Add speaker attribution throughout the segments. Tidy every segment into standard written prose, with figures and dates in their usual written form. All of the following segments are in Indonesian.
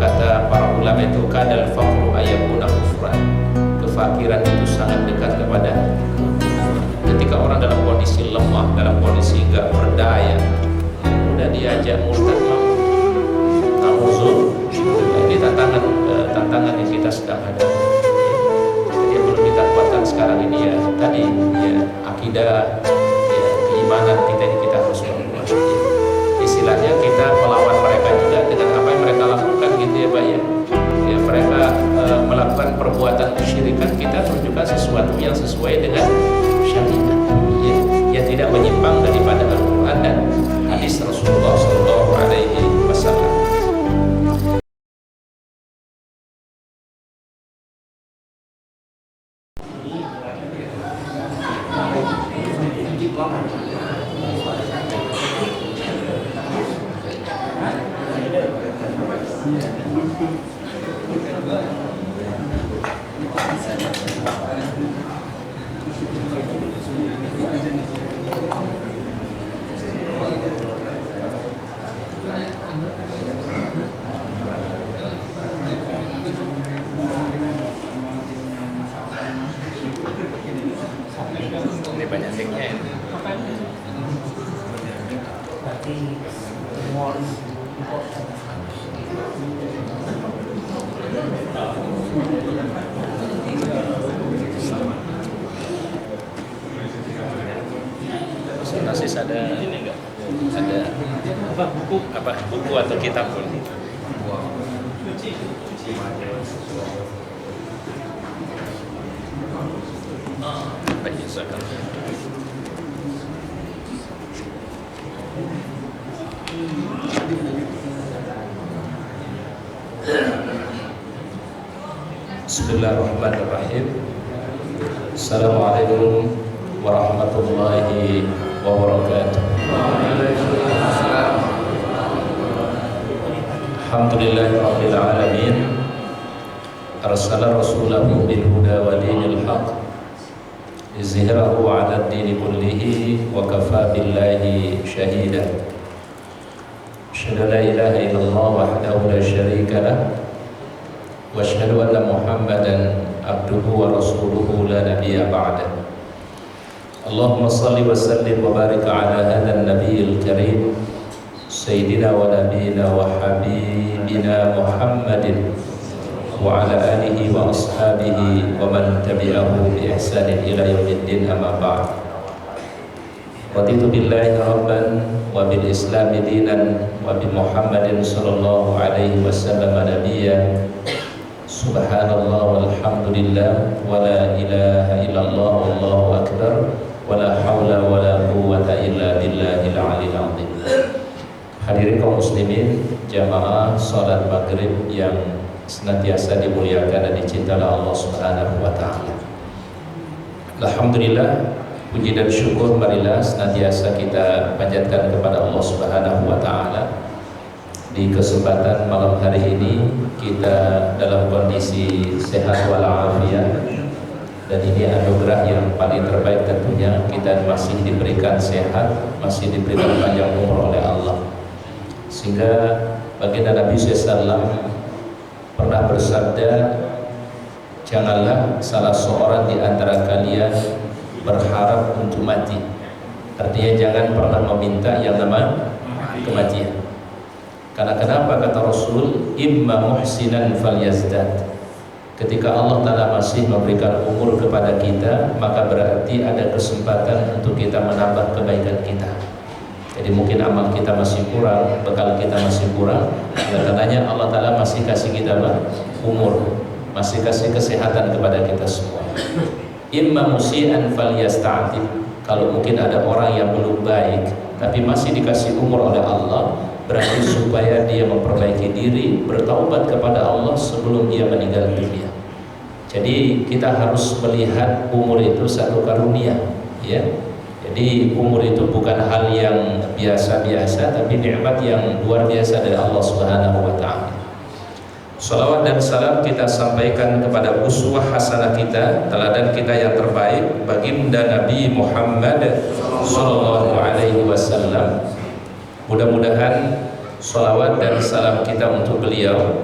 Speaker 1: kata para ulama itu kadal faqru ayakuna kufran. Kefakiran itu sangat dekat kepada ketika orang dalam kondisi lemah, dalam kondisi enggak berdaya, udah diajak murtad mau. Ini tantangan yang kita sedang hadapi. Jadi yang perlu kita kuatkan sekarang ini ya tadi ya akidah, ya keimanan kita ini kita harus membuat. Istilahnya kita melawan mereka juga dengan apa yang mereka lakukan gitu ya Pak ya. Ya mereka melakukan perbuatan kesyirikan, kita tunjukkan sesuatu yang sesuai dengan syariat. Ya, yang tidak menyimpang daripada Al-Quran dan hadis Rasulullah SAW. Ini banyak linknya ya. Sinopsis ada ini enggak? Ada buku atau kitab pun? Baik, silakan. Bismillahirrahmanirrahim. Assalamualaikum warahmatullahi wabarakatuh. Alhamdulillahirabbil alamin. Arsala rasulahu bil huda wa dinil haq liyuzhirahu 'ala ad-din kullihi wa kafa billahi shahida. Asyhadu an la ilaha illallah wahdahu la syarika lah wa asyhadu anna Muhammadan abduhu wa rasuluhu la nabiyya ba'dah. Allahumma salli wa sallim wa barik ala hadzal nabiyil karim sayyidina wa nabiyina wa habibina Muhammadin wa ala alihi wa ashabihi wa man tabi'ahu bi ihsanin ila yaumiddin, amma ba'd. Raditu billahi rabban wa bil islami dinan wa bi Muhammadin sallallahu alaihi wasallam nabiyyan. Subhanallah walhamdulillah wa la ilaha illallah wallahu akbar wa la hawla wa la quwwata illa billahil aliyil azim. Hadirin kaum muslimin, jamaah salat maghrib yang senantiasa dimuliakan dan dicintai oleh Allah Subhanahu wa taala. Alhamdulillah, puji dan syukur marilah senantiasa kita panjatkan kepada Allah Subhanahu wa taala. Di kesempatan malam hari ini kita dalam kondisi sehat walafiat, dan ini anugerah yang paling terbaik tentunya. Kita masih diberikan sehat, masih diberikan panjang umur oleh Allah, sehingga baginda Nabi SAW pernah bersabda, janganlah salah seorang di antara kalian berharap untuk mati. Artinya jangan pernah meminta yang namanya kematian. Karena kenapa? Kata Rasul, imma muhsinan falyazdad. Ketika Allah Ta'ala masih memberikan umur kepada kita, maka berarti ada kesempatan untuk kita menambah kebaikan kita. Jadi mungkin amal kita masih kurang, bekal kita masih kurang, oleh karenanya Allah Ta'ala masih kasih kita umur, masih kasih kesehatan kepada kita semua. Imma musi'an falyasta'tib. Kalau mungkin ada orang yang belum baik tapi masih dikasih umur oleh Allah, berarti supaya dia memperbaiki diri, bertaubat kepada Allah sebelum dia meninggal dunia. Jadi kita harus melihat umur itu satu karunia, ya. Jadi umur itu bukan hal yang biasa-biasa, tapi nikmat yang luar biasa dari Allah Subhanahu wa taala. Salawat dan salam kita sampaikan kepada uswah hasanah kita, teladan kita yang terbaik, baginda Nabi Muhammad sallallahu alaihi wasallam. Mudah-mudahan salawat dan salam kita untuk beliau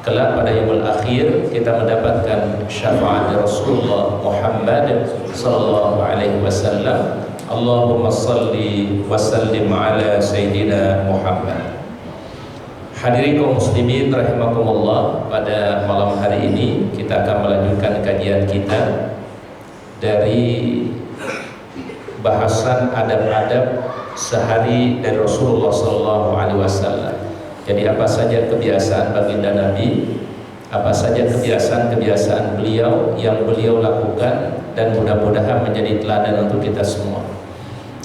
Speaker 1: kelak pada yaumul akhir kita mendapatkan syafaat Rasulullah Muhammad sallallahu alaihi wasallam. Allahumma salli wa sallim ala sayyidina Muhammad. Hadirin kaum muslimin rahimakumullah, pada malam hari ini kita akan melanjutkan kajian kita dari bahasan adab-adab sehari dari Rasulullah sallallahu alaihi wasallam. Jadi apa saja kebiasaan baginda Nabi, apa saja kebiasaan-kebiasaan beliau yang beliau lakukan, dan mudah-mudahan menjadi teladan untuk kita semua.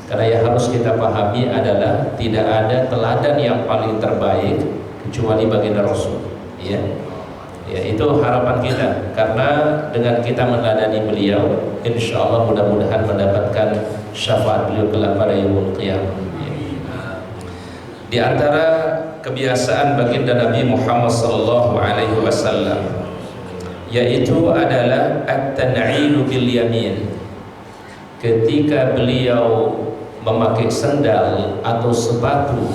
Speaker 1: Karena yang harus kita pahami adalah tidak ada teladan yang paling terbaik kecuali baginda Rasul. Ya, itu harapan kita. Karena dengan kita meneladani beliau, insya Allah mudah-mudahan mendapatkan syafaat beliau kelak pada yaumul qiyamah. Di antara kebiasaan baginda Nabi Muhammad sallallahu alaihi wasallam yaitu adalah at-tan'ilu bil yamin. Ketika beliau memakai sendal atau sepatu,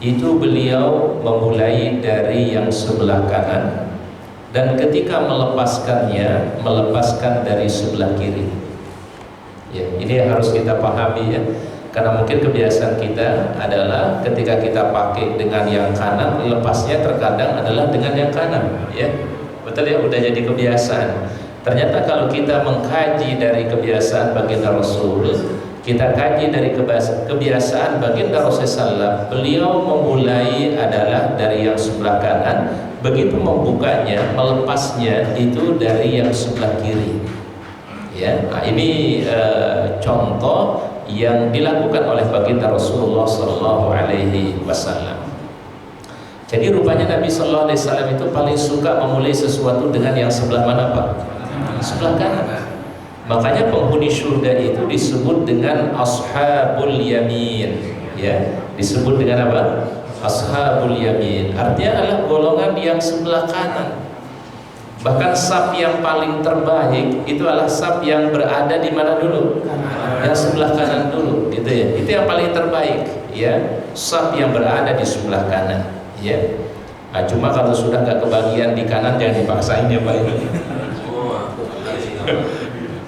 Speaker 1: itu beliau memulai dari yang sebelah kanan, dan ketika melepaskannya, melepaskan dari sebelah kiri. Ya, ini harus kita pahami ya. Karena mungkin kebiasaan kita adalah ketika kita pakai dengan yang kanan, lepasnya terkadang adalah dengan yang kanan, ya. Betul ya, udah jadi kebiasaan. Ternyata kalau kita mengkaji dari kebiasaan baginda Rasul, kita kaji dari kebiasaan baginda Rasulullah, beliau memulai adalah dari yang sebelah kanan, begitu membukanya, melepasnya itu dari yang sebelah kiri. Ya, nah ini contoh yang dilakukan oleh baginda Rasulullah sallallahu alaihi wasallam. Jadi rupanya Nabi sallallahu alaihi wasallam itu paling suka memulai sesuatu dengan yang sebelah mana, Pak? Sebelah kanan. Makanya penghuni surga itu disebut dengan ashabul yamin, ya. Disebut dengan apa? Ashabul yamin. Artinya adalah golongan yang sebelah kanan. Bahkan saf yang paling terbaik itu adalah saf yang berada di mana dulu? Yang sebelah kanan dulu, gitu ya. Itu yang paling terbaik, ya. Saf yang berada di sebelah kanan, ya. Nah, cuma kalau sudah nggak kebagian di kanan, jangan dipaksain ya, Pak.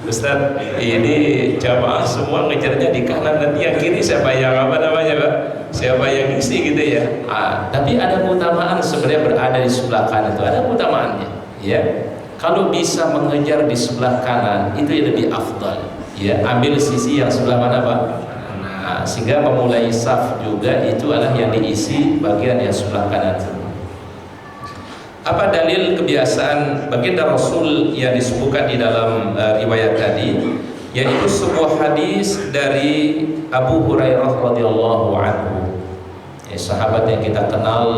Speaker 1: Ustaz, ini jamaah semua ngejarnya di kanan, nanti yang kiri siapa yang apa namanya, Pak? Siapa yang isi gitu ya. Tapi ada keutamaan sebenarnya berada di sebelah kanan itu, ada keutamaannya. Ya, kalau bisa mengejar di sebelah kanan itu lebih afdal. Ya, ambil sisi yang sebelah mana, Pak? Nah, sehingga memulai saf juga itu adalah yang diisi bagian yang sebelah kanan. Apa dalil kebiasaan baginda Rasul yang disebutkan di dalam riwayat tadi? Yaitu sebuah hadis dari Abu Hurairah radhiyallahu anhu. Sahabat yang kita kenal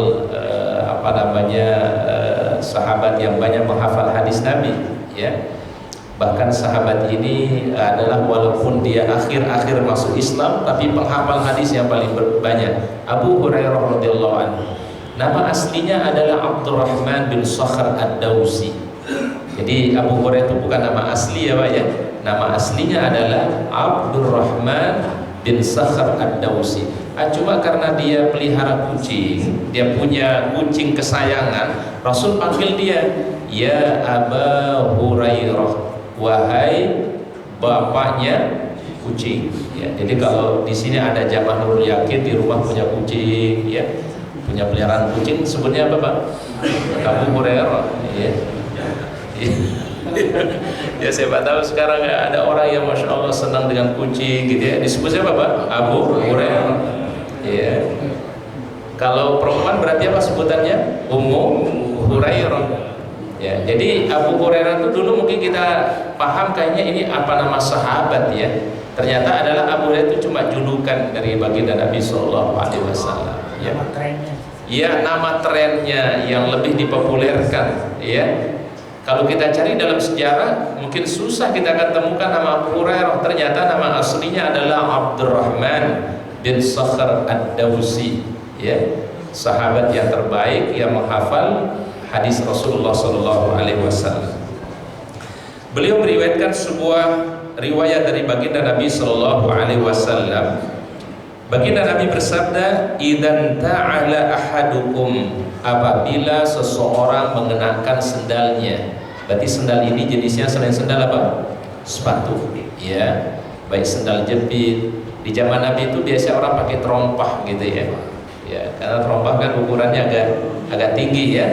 Speaker 1: sahabat yang banyak menghafal hadis Nabi, ya. Bahkan sahabat ini adalah walaupun dia akhir-akhir masuk Islam, tapi penghafal hadis yang paling banyak. Abu Hurairah radhiyallahu anhu. Nama aslinya adalah Abdurrahman bin Sakhr ad-Dawsi. Jadi Abu Hurairah itu bukan nama asli ya, Pak ya. Nama aslinya adalah Abdurrahman bin Sakhr ad-Dawsi. Cuma karena dia pelihara kucing, dia punya kucing kesayangan, Rasul panggil dia, ya Aba Hurairah, wahai bapaknya kucing. Ya, jadi kalau di sini ada jamaah Nurul Yakin di rumah punya kucing, ya, punya peliharaan kucing, sebutnya apa, Pak? Abu Hurairah. Ya. Ya, siapa tahu sekarang ada orang yang masya Allah senang dengan kucing, gitu ya. Disebut siapa, Pak? Abu Hurairah. Ya. Kalau perempuan berarti apa sebutannya? Ummu Hurairah. Ya, jadi Abu Hurairah itu dulu mungkin kita paham kayaknya ini apa nama sahabat ya. Ternyata adalah Abu Hurairah itu cuma julukan dari baginda Nabi sallallahu alaihi wasallam. Ya. Ya, nama trennya yang lebih dipopulerkan, ya. Kalau kita cari dalam sejarah mungkin susah kita akan temukan nama Abu Hurairah. Ternyata nama aslinya adalah Abdurrahman bin Sakhr ad-Dawsi, ya, sahabat yang terbaik yang menghafal hadis Rasulullah sallallahu alaihi wasallam. Beliau meriwayatkan sebuah riwayat dari baginda Nabi sallallahu alaihi wasallam. Baginda Nabi bersabda, "Idzan ta'ala ahadukum apabila seseorang mengenakan sendalnya. Berarti sendal ini jenisnya selain sendal apa? Sepatu, ya. Baik sendal jepit. Di zaman Nabi itu biasa orang pakai terompah gitu ya. Ya, karena terompah kan ukurannya agak tinggi ya.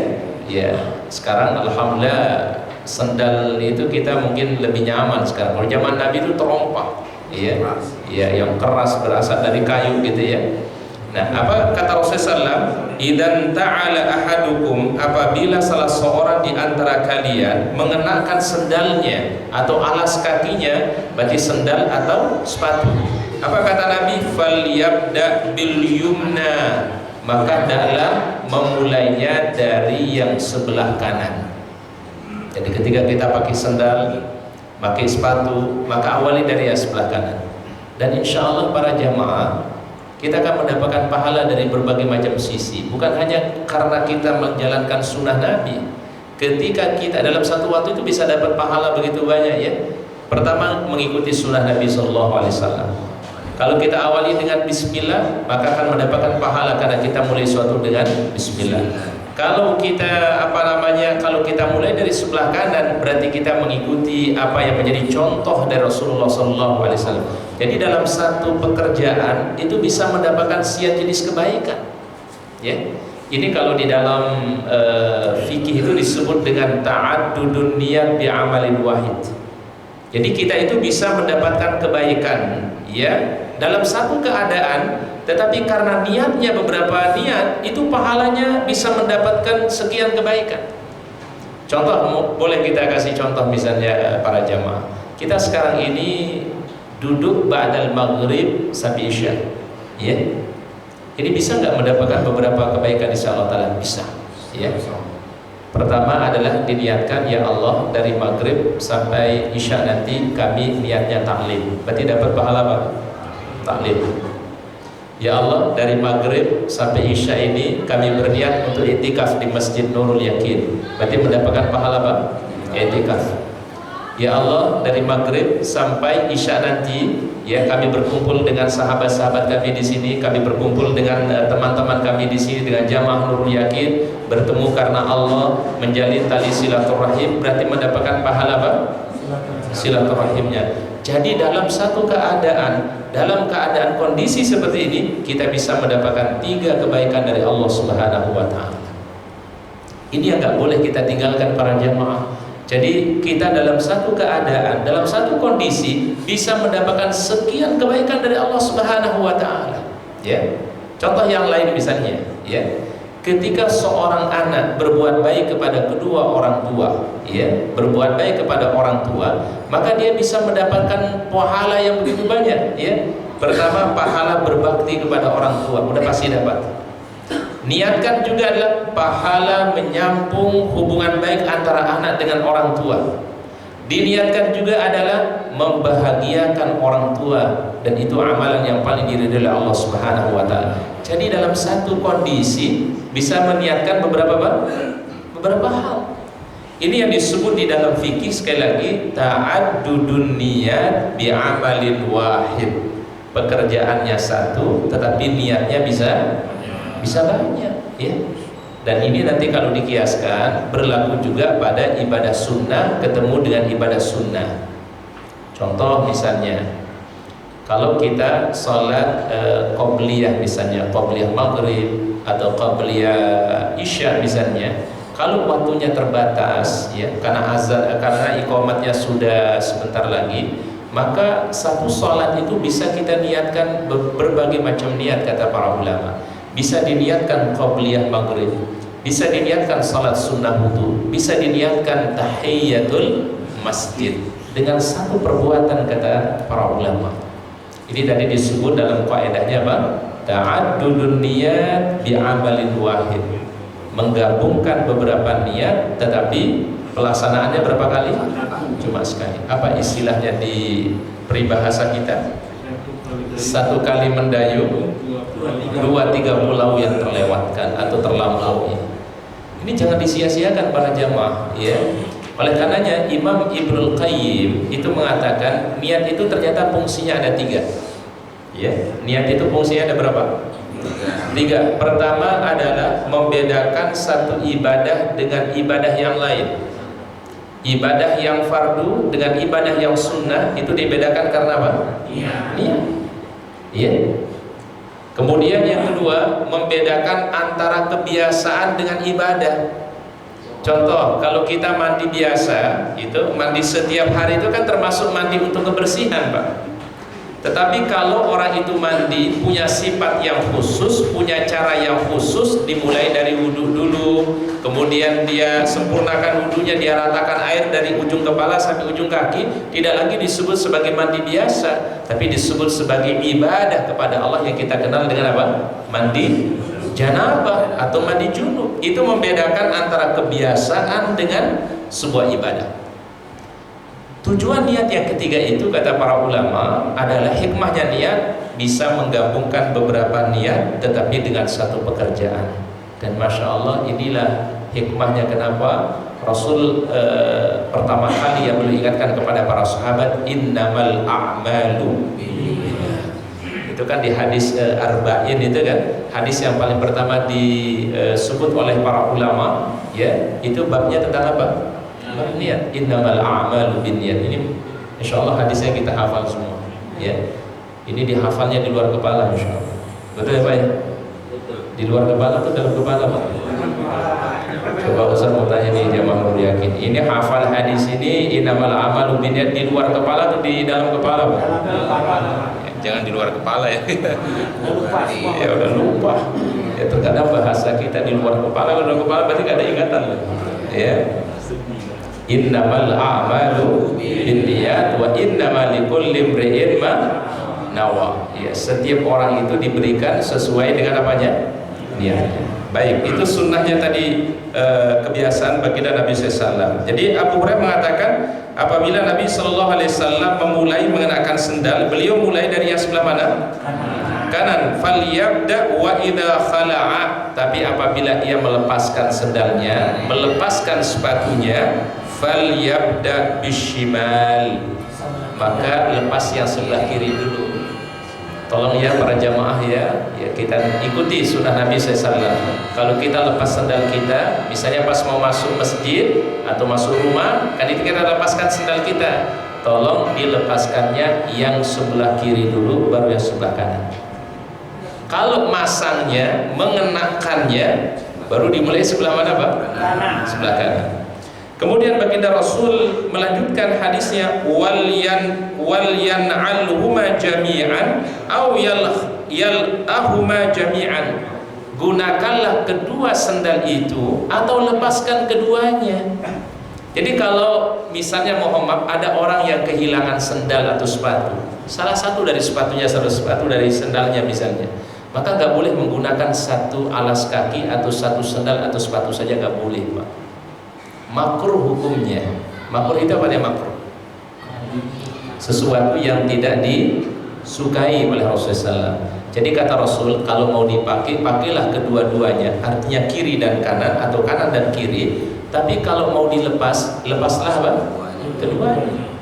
Speaker 1: Ya, sekarang alhamdulillah sendal itu kita mungkin lebih nyaman sekarang. Kalau zaman Nabi itu terompah, ya, ya yang keras berasal dari kayu gitu ya. Nah, apa kata Rasulullah SAW? Idan ta'ala ahadukum, apabila salah seorang di antara kalian mengenakan sendalnya atau alas kakinya, berarti sendal atau sepatu. Apa kata Nabi? Falyabda bil yumna, maka hendaklah memulainya dari yang sebelah kanan. Jadi ketika kita pakai sendal, pakai sepatu, maka awali dari yang sebelah kanan. Dan insya Allah para jamaah, kita akan mendapatkan pahala dari berbagai macam sisi. Bukan hanya karena kita menjalankan sunnah Nabi. Ketika kita dalam satu waktu itu bisa dapat pahala begitu banyak ya. Pertama, mengikuti sunnah Nabi SAW. Kalau kita awali dengan bismillah, maka akan mendapatkan pahala karena kita mulai suatu dengan bismillah. Kalau kita kalau kita mulai dari sebelah kanan, berarti kita mengikuti apa yang menjadi contoh dari Rasulullah SAW. Jadi dalam satu pekerjaan itu bisa mendapatkan sekian jenis kebaikan. Ya, ini kalau di dalam fikih itu disebut dengan ta'addudun niyat bi amalin wahid. Jadi kita itu bisa mendapatkan kebaikan, ya, dalam satu keadaan. Tetapi karena niatnya beberapa niat, itu pahalanya bisa mendapatkan sekian kebaikan. Contoh, boleh kita kasih contoh misalnya para jamaah. Kita sekarang ini duduk ba'dal maghrib sampai isya, ya. Ini bisa nggak mendapatkan beberapa kebaikan insya Allah Ta'ala? Bisa, ya. Pertama adalah diniatkan, ya Allah, dari maghrib sampai isya nanti kami niatnya taklim. Berarti dapat pahala apa? Taklim. Ya Allah, dari maghrib sampai isya ini kami berniat untuk itikaf di Masjid Nurul Yakin. Berarti mendapatkan pahala apa? Itikaf. Ya Allah, dari maghrib sampai isya nanti, ya, kami berkumpul dengan sahabat-sahabat kami di sini, kami berkumpul dengan teman-teman kami di sini, dengan jamaah Nurul Yakin, bertemu karena Allah, menjalin tali silaturahim. Berarti mendapatkan pahala apa? Silaturahimnya. Jadi dalam satu keadaan, dalam keadaan kondisi seperti ini, kita bisa mendapatkan 3 kebaikan dari Allah Subhanahu wa Ta'ala. Ini yang gak boleh kita tinggalkan para jamaah. Jadi kita dalam satu keadaan, dalam satu kondisi bisa mendapatkan sekian kebaikan dari Allah Subhanahu wa Ta'ala. Ya. Contoh yang lain misalnya, ya. Ketika seorang anak berbuat baik kepada kedua orang tua, ya, berbuat baik kepada orang tua, maka dia bisa mendapatkan pahala yang begitu banyak, ya. Pertama, pahala berbakti kepada orang tua, udah pasti dapat. Niatkan juga adalah pahala menyambung hubungan baik antara anak dengan orang tua. Diniatkan juga adalah membahagiakan orang tua, dan itu amalan yang paling diridhoi oleh Allah Subhanahu wa Ta'ala. Jadi dalam satu kondisi bisa meniatkan beberapa hal. Ini yang disebut di dalam fikih, sekali lagi, ta'addudun niyat bi amalin wahid. Pekerjaannya satu, tetapi niatnya bisa banyak, ya. Dan ini nanti kalau dikiaskan berlaku juga pada ibadah sunnah ketemu dengan ibadah sunnah. Contoh misalnya, kalau kita sholat qobliyah misalnya, qobliyah maghrib atau qobliyah isya misalnya, kalau waktunya terbatas, ya, karena iqamatnya sudah sebentar lagi, maka satu sholat itu bisa kita niatkan berbagai macam niat, kata para ulama. Bisa diniatkan qobliyah maghrib, bisa diniatkan salat sunnah wudu, bisa diniatkan tahiyatul masjid dengan satu perbuatan, kata para ulama. Ini tadi disebut dalam kaidahnya apa? Ta'addudun niyat bi amalin wahid. Menggabungkan beberapa niat tetapi pelaksanaannya berapa kali? Cuma sekali. Apa istilahnya di peribahasa kita? 1 kali mendayung, 2-3 pulau yang terlewatkan atau terlampaui. Ini jangan disia-siakan para jamaah, ya. Oleh karenanya Imam Ibnul Qayyim itu mengatakan niat itu ternyata fungsinya ada 3. Ya, niat itu fungsinya ada berapa? Tiga. Pertama adalah membedakan satu ibadah dengan ibadah yang lain. Ibadah yang fardu dengan ibadah yang sunnah itu dibedakan karena apa? Niat. Iya. Kemudian yang kedua, membedakan antara kebiasaan dengan ibadah. Contoh, kalau kita mandi biasa, itu mandi setiap hari itu kan termasuk mandi untuk kebersihan, Pak. Tetapi kalau orang itu mandi punya sifat yang khusus, punya cara yang khusus, dimulai dari wudhu dulu, kemudian dia sempurnakan wudhunya, dia ratakan air dari ujung kepala sampai ujung kaki, tidak lagi disebut sebagai mandi biasa, tapi disebut sebagai ibadah kepada Allah yang kita kenal dengan apa? Mandi janabah atau mandi junub. Itu membedakan antara kebiasaan dengan sebuah ibadah. Tujuan niat yang ketiga itu, kata para ulama, adalah hikmahnya niat bisa menggabungkan beberapa niat tetapi dengan satu pekerjaan. Dan Masya Allah, inilah hikmahnya kenapa Rasul pertama kali yang beliau ingatkan kepada para sahabat, innamal a'malu binniyat. Itu kan di hadis Arba'in itu kan, hadis yang paling pertama disebut oleh para ulama, ya, itu babnya tentang apa? Niat. Innamal a'malu binniyat. Ini insyaallah hadisnya kita hafal semua, ya. Ini dihafalnya di luar kepala insyaallah. Betul ya Pak ya? Di luar kepala atau dalam kepala Pak? Coba Ustaz mau tanya nih jamaah Nurul Yakin. Ini hafal hadis ini innamal a'malu binniyat di luar kepala atau di dalam kepala Pak? Ya, jangan di luar kepala ya. Ya udah lupa. Ya terkadang bahasa kita di luar kepala, kalau di luar kepala berarti gak ada ingatan loh. Ya. Innamal a'malu binniyat wa innamal likulli imri'in ma nawa. Ya, setiap orang itu diberikan sesuai dengan apanya? Niatnya. Baik, itu sunnahnya tadi, kebiasaan baginda Nabi SAW. Jadi Abu Hurairah mengatakan apabila Nabi SAW memulai mengenakan sendal, beliau mulai dari yang sebelah mana? Kanan. Falyabda wa idza khala'a. Tapi apabila ia melepaskan sendalnya, melepaskan sepatunya, falyabda bishimal, maka lepas yang sebelah kiri dulu. Tolong ya para jamaah ya, kita ikuti sunnah Nabi SAW. Kalau kita lepas sendal kita, misalnya pas mau masuk masjid atau masuk rumah, kan itu kita lepaskan sendal kita. Tolong dilepaskannya yang sebelah kiri dulu, baru yang sebelah kanan. Kalau masangnya, mengenakannya, baru dimulai sebelah mana Pak? Sebelah kanan. Kemudian baginda Rasul melanjutkan hadisnya, walyan'alhuma jami'an aw yal'ahuma jami'an. Gunakanlah kedua sendal itu atau lepaskan keduanya. Jadi kalau misalnya mohon maaf ada orang yang kehilangan sendal atau sepatu, salah satu dari sepatunya, satu sepatu dari sendalnya misalnya, maka nggak boleh menggunakan satu alas kaki atau satu sendal atau sepatu saja, nggak boleh Pak. Makruh hukumnya. Makruh itu apa dia makruh? Sesuatu yang tidak disukai oleh Rasulullah SAW. Jadi kata Rasul, kalau mau dipakai, pakailah kedua-duanya, artinya kiri dan kanan atau kanan dan kiri. Tapi kalau mau dilepas, lepaslah apa? Keduanya.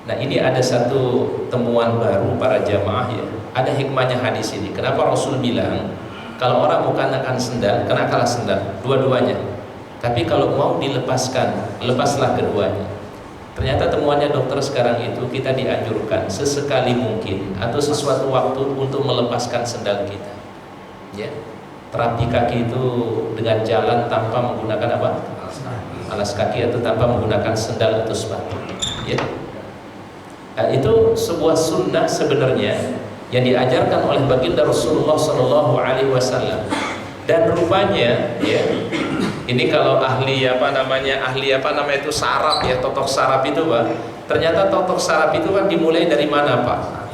Speaker 1: Nah ini ada satu temuan baru para jamaah ya. Ada hikmahnya hadis ini. Kenapa Rasul bilang kalau orang mau kenakan sendal, kenakanlah sendal dua-duanya. Tapi kalau mau dilepaskan, lepaslah keduanya. Ternyata temuannya dokter sekarang itu kita dianjurkan sesekali mungkin atau sesuatu waktu untuk melepaskan sendal kita. Ya. Terapi kaki itu dengan jalan tanpa menggunakan apa? Alas kaki atau tanpa menggunakan sendal atau sepatu. Ya. Nah, itu sebuah sunnah sebenarnya yang diajarkan oleh baginda Rasulullah SAW. Dan rupanya, ya, ini kalau ahli apa namanya itu saraf ya, totok saraf itu Pak. Ternyata totok saraf itu kan dimulai dari mana Pak?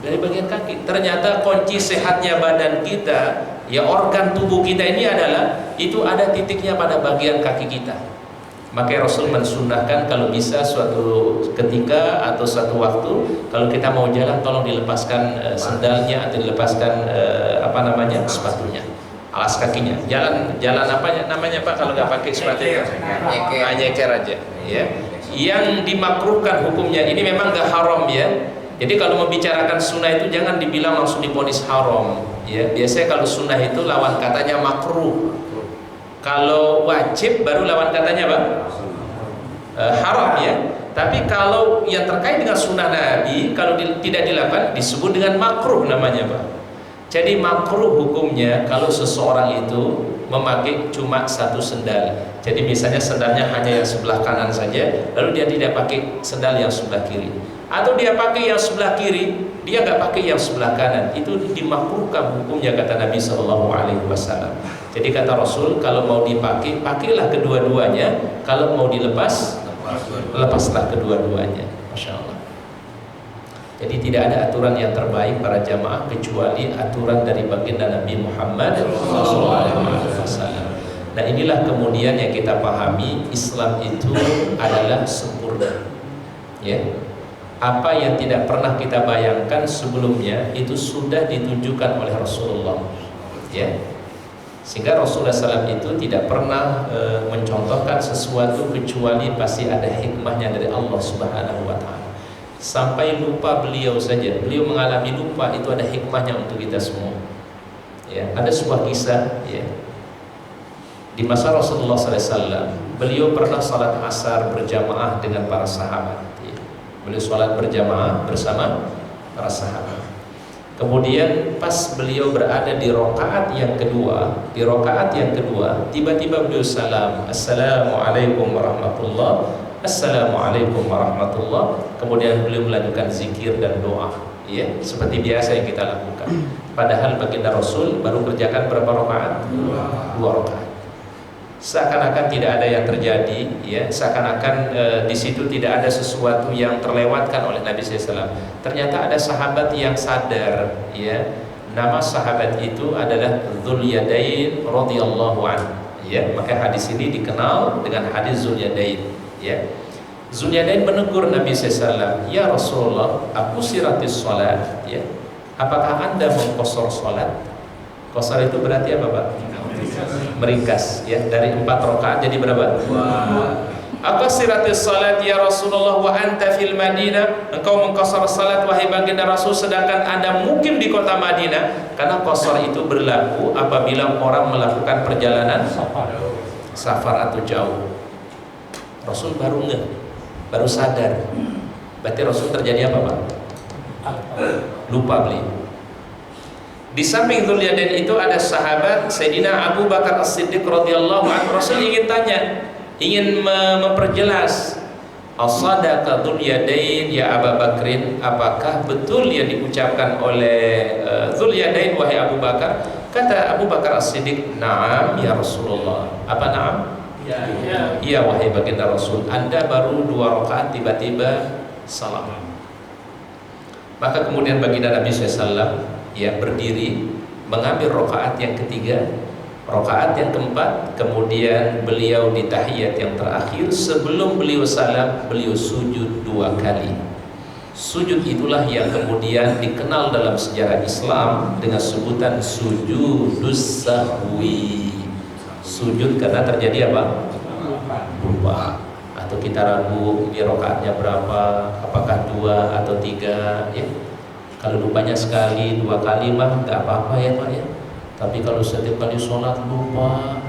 Speaker 1: Dari bagian kaki. Ternyata kunci sehatnya badan kita, ya organ tubuh kita ini adalah itu ada titiknya pada bagian kaki kita. Makanya Rasul mensunnahkan kalau bisa suatu ketika atau suatu waktu kalau kita mau jalan tolong dilepaskan sendalnya atau dilepaskan sepatunya, alas kakinya. Jalan apa namanya Pak kalau nggak pakai sepatu? Nyeker aja. Ya. Yang dimakruhkan hukumnya ini memang nggak haram ya. Jadi kalau membicarakan sunnah itu jangan dibilang langsung divonis haram. Ya, biasanya kalau sunnah itu lawan katanya makruh. Kalau wajib baru lawan katanya apa? Haram ya. Tapi kalau yang terkait dengan sunnah Nabi, kalau tidak dilakukan disebut dengan makruh namanya Pak. Jadi makruh hukumnya kalau seseorang itu memakai cuma satu sendal. Jadi misalnya sendalnya hanya yang sebelah kanan saja, lalu dia tidak pakai sendal yang sebelah kiri. Atau dia pakai yang sebelah kiri, dia nggak pakai yang sebelah kanan. Itu dimakruhkan hukumnya kata Nabi SAW. Jadi kata Rasul, kalau mau dipakai, pakailah kedua-duanya. Kalau mau dilepas, lepaslah kedua-duanya. Masya Allah. Jadi tidak ada aturan yang terbaik para jamaah kecuali aturan dari baginda Nabi Muhammad SAW. Nah inilah kemudian yang kita pahami, Islam itu adalah sempurna. Ya, apa yang tidak pernah kita bayangkan sebelumnya itu sudah ditunjukkan oleh Rasulullah. Ya, sehingga Rasulullah SAW itu tidak pernah mencontohkan sesuatu kecuali pasti ada hikmahnya dari Allah Subhanahu Wa Taala. Sampai lupa beliau saja, beliau mengalami lupa, itu ada hikmahnya untuk kita semua. Ya, ada sebuah kisah ya. Di masa Rasulullah SAW, beliau pernah salat asar berjamaah dengan para sahabat ya. Beliau salat berjamaah bersama para sahabat. Kemudian pas beliau berada di rakaat yang kedua, tiba-tiba beliau salam, Assalamualaikum warahmatullahi wabarakatuh. Assalamualaikum warahmatullah. Kemudian beliau melanjutkan zikir dan doa ya, seperti biasa yang kita lakukan. Padahal baginda Rasul baru kerjakan berapa rakaat? 2 rakaat. Seakan-akan tidak ada yang terjadi ya, seakan-akan di situ tidak ada sesuatu yang terlewatkan oleh Nabi SAW. Ternyata ada sahabat yang sadar ya. Nama sahabat itu adalah Dzul-Yadain radhiyallahu anhu ya. Maka hadis ini dikenal dengan hadis Dzul-Yadain. Ya, Dzul-Yadain menegur Nabi SAW, ya Rasulullah, aku siratis sholat. Ya, apakah anda mengqasar sholat? Qasar itu berarti apa Pak? Meringkas. Ya, dari 4 rakaat jadi berapa? 2. Aku siratis sholat ya Rasulullah wa anta fil Madinah. Engkau mengqasar sholat wahai baginda Rasul, sedangkan anda mukim di kota Madinah. Karena qasar itu berlaku apabila orang melakukan perjalanan safar atau jauh. Rasul baru sadar. Berarti Rasul terjadi apa Pak? Lupa beliau. Di samping Dzul-Yadain itu ada sahabat Sayyidina Abu Bakar As-Siddiq radhiyallahu anhu. Rasul ingin tanya, ingin memperjelas, as-sadaqa Dzul-Yadain ya Abu Bakrin, apakah betul yang diucapkan oleh Dzul-Yadain wahai Abu Bakar? Kata Abu Bakar As-Siddiq, na'am ya Rasulullah. Apa na'am? Iya wahai baginda Rasul, anda baru 2 rakaat tiba-tiba salam. Maka kemudian baginda Nabi SAW ya berdiri mengambil rakaat yang ketiga, rakaat yang keempat, kemudian beliau di tahiyat yang terakhir sebelum beliau salam, beliau sujud 2 kali. Sujud itulah yang kemudian dikenal dalam sejarah Islam dengan sebutan sujudus sahwi. Sujud karena terjadi apa? Lupa. Atau kita ragu ini rakaatnya berapa, apakah 2 atau 3 ya. Kalau lupanya sekali 2 kali mah nggak apa-apa ya Pak ya. Tapi kalau setiap kali sholat lupa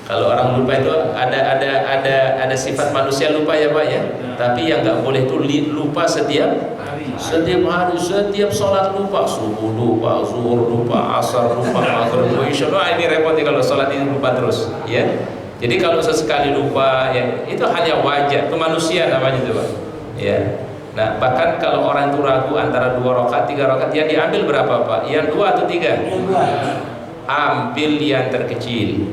Speaker 1: kalau orang lupa itu ada sifat manusia lupa ya Pak ya. Tapi yang nggak boleh itu lupa setiap hari, setiap sholat lupa, subuh lupa, zuhur lupa, asar lupa, maghrib lupa, isya lupa. Ini repot nih kalau sholat ini lupa terus ya. Jadi kalau sesekali lupa ya itu hal yang wajar, itu manusia namanya itu Pak ya. Nah bahkan kalau orang itu ragu antara 2 rakaat 3 rakaat, yang diambil berapa Pak? Yang 2 atau 3? Ambil yang terkecil.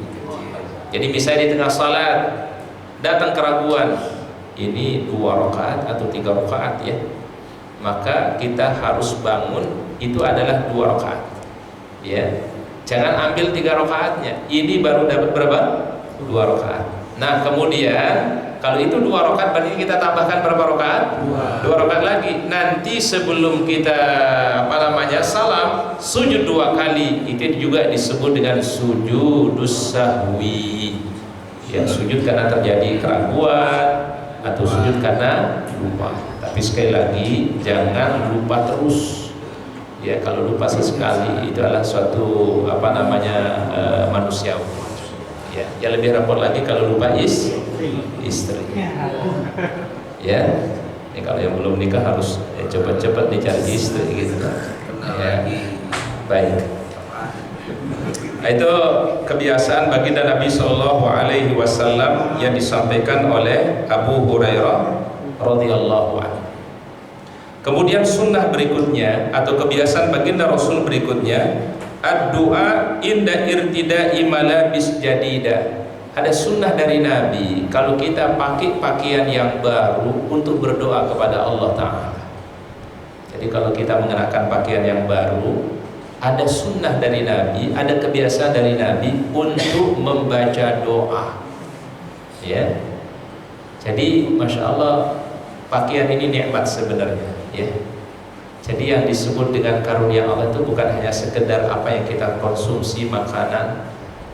Speaker 1: Jadi misalnya di tengah salat datang keraguan, ini 2 rakaat atau 3 rakaat ya, maka kita harus bangun itu adalah 2 rakaat ya. Jangan ambil 3 rakaatnya, ini baru dapat berapa? 2 rakaat. Nah kemudian kalau itu 2 rakaat berarti kita tambahkan berapa rakaat? 2 rakaat lagi. Nanti sebelum kita salam, sujud 2 kali. Itu juga disebut dengan sujudus sahwi. Ya, sujud karena terjadi keraguan atau sujud karena lupa. Tapi sekali lagi jangan lupa terus Ya, kalau lupa sesekali itu adalah suatu manusiawi. Ya, yang lebih repot lagi kalau lupa istri. Ya, ini kalau yang belum nikah harus cepat-cepat dicari istri gitu. Ya, baik. Nah, itu kebiasaan baginda Nabi Shallallahu Alaihi Wasallam yang disampaikan oleh Abu Hurairah radhiyallahu anhu. Kemudian sunnah berikutnya atau kebiasaan baginda Rasul berikutnya, ad-du'a inda irtida'i malabis jadida. Ada sunnah dari Nabi kalau kita pakai pakaian yang baru untuk berdoa kepada Allah Ta'ala. Jadi kalau kita mengenakan pakaian yang baru, ada sunnah dari Nabi, ada kebiasaan dari Nabi untuk membaca doa. Ya. Jadi Masya Allah, pakaian ini nikmat sebenarnya. Ya. Jadi yang disebut dengan karunia Allah itu bukan hanya sekedar apa yang kita konsumsi makanan,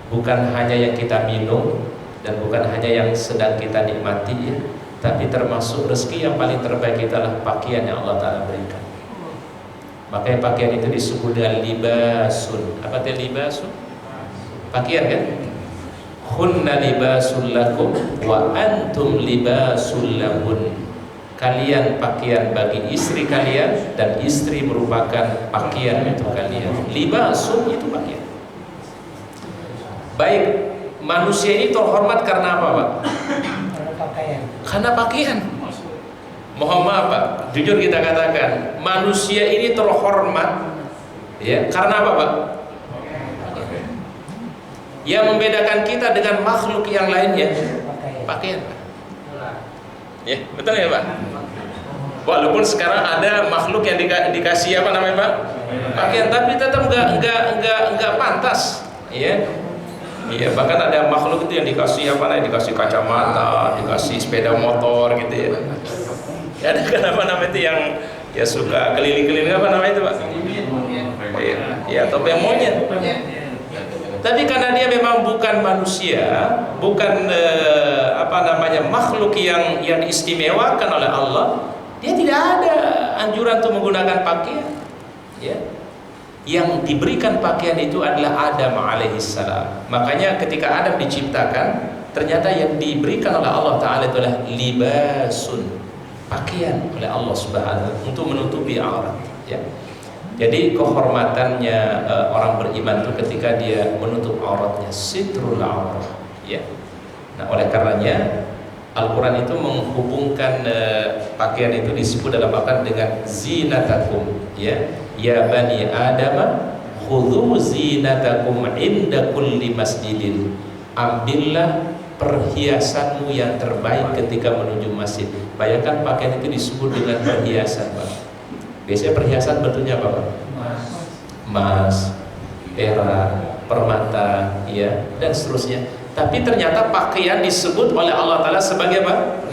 Speaker 1: bukan hanya yang kita minum, dan bukan hanya yang sedang kita nikmati, ya. Tapi termasuk rezeki yang paling terbaik adalah pakaian yang Allah Ta'ala berikan. Makanya pakaian itu disebut dengan libasun. Apa itu libasun? Pakaian kan? Hunna libasul lakum wa antum libasul lahun. Kalian pakaian bagi istri kalian dan istri merupakan pakaian untuk kalian. Libasun itu pakaian. Baik, manusia ini terhormat karena apa, Pak? Karena pakaian. Karena pakaian. Mohon maaf, Pak, jujur kita katakan, manusia ini terhormat ya karena apa, Pak? Yang membedakan kita dengan makhluk yang lainnya pakaian, Pak. Ya, betul ya, Pak? Walaupun sekarang ada makhluk yang dikasih apa namanya, Pak? Pakaian, tapi tetap enggak pantas, ya. Iya, bahkan ada makhluk itu yang dikasih apa namanya? Dikasih kacamata, dikasih sepeda motor gitu ya. Ada kan apa namanya itu yang ya suka keliling-keliling apa namanya itu, Pak? Ya, topeng monyet. Tapi karena dia memang bukan manusia, bukan makhluk yang diistimewakan oleh Allah, dia tidak ada anjuran untuk menggunakan pakaian. Ya. Yang diberikan pakaian itu adalah Adam alaihissalam. Makanya ketika Adam diciptakan, ternyata yang diberikan oleh Allah Ta'ala itu adalah libasun, pakaian oleh Allah Subhanahu untuk menutupi aurat, ya. Jadi kehormatannya orang beriman itu ketika dia menutup auratnya, sitrul aurat, ya. Nah, oleh karenanya Al-Quran itu menghubungkan pakaian itu disebut dalam Al-Quran dengan zinatakum, ya. Ya bani Adam khudhu zinatakum inda kulli masjidin. Ambillah perhiasanmu yang terbaik ketika menuju masjid. Bayangkan pakaian itu disebut dengan perhiasan, Pak. Biasanya perhiasan bentuknya apa, Pak? Emas, perak, permata, ya, dan seterusnya. Tapi ternyata pakaian disebut oleh Allah Ta'ala sebagai apa?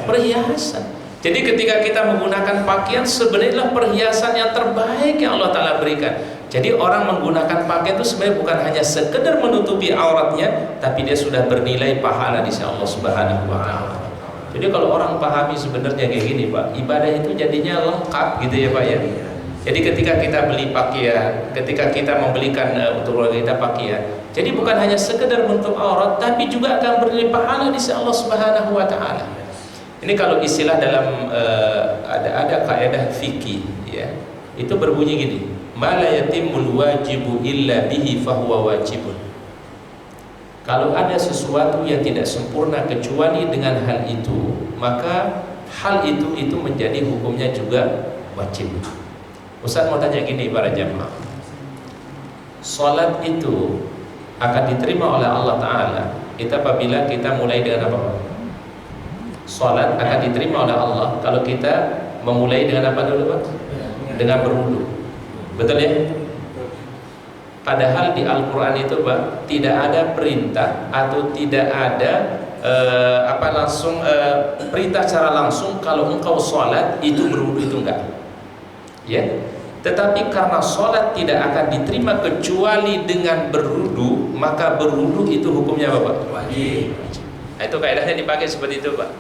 Speaker 1: Perhiasan. Jadi ketika kita menggunakan pakaian, sebenarnya perhiasan yang terbaik yang Allah Ta'ala berikan. Jadi orang menggunakan pakaian itu sebenarnya bukan hanya sekedar menutupi auratnya, tapi dia sudah bernilai pahala di sisi Allah Subhanahu wa Ta'ala. Jadi kalau orang pahami sebenarnya kayak gini, Pak, ibadah itu jadinya lengkap gitu ya, Pak, ya. Jadi ketika kita beli pakaian, ketika kita membelikan untuk keluarga kita pakaian, jadi bukan hanya sekedar menutup aurat, tapi juga akan bernilai pahala di sisi Allah Subhanahu wa Ta'ala. Ini kalau istilah dalam ada kaidah fikih, ya. Itu berbunyi gini, ma la yatimul wajibu illa bihi fahuwa wajibun. Kalau ada sesuatu yang tidak sempurna kecuali dengan hal itu, maka hal itu menjadi hukumnya juga wajib. Ustaz mau tanya gini para jamaah, salat itu akan diterima oleh Allah Ta'ala itu apabila kita mulai dengan apa? Salat akan diterima oleh Allah kalau kita memulai dengan apa dulu, Pak? Dengan berwudu. Betul ya? Padahal di Al-Quran itu, Pak, tidak ada perintah atau tidak ada perintah secara langsung kalau engkau sholat itu berwudu, itu enggak, ya. Tetapi karena sholat tidak akan diterima kecuali dengan berwudu, maka berwudu itu hukumnya apa, Pak? Wajib. Nah, itu kaidahnya dipakai seperti itu, Pak.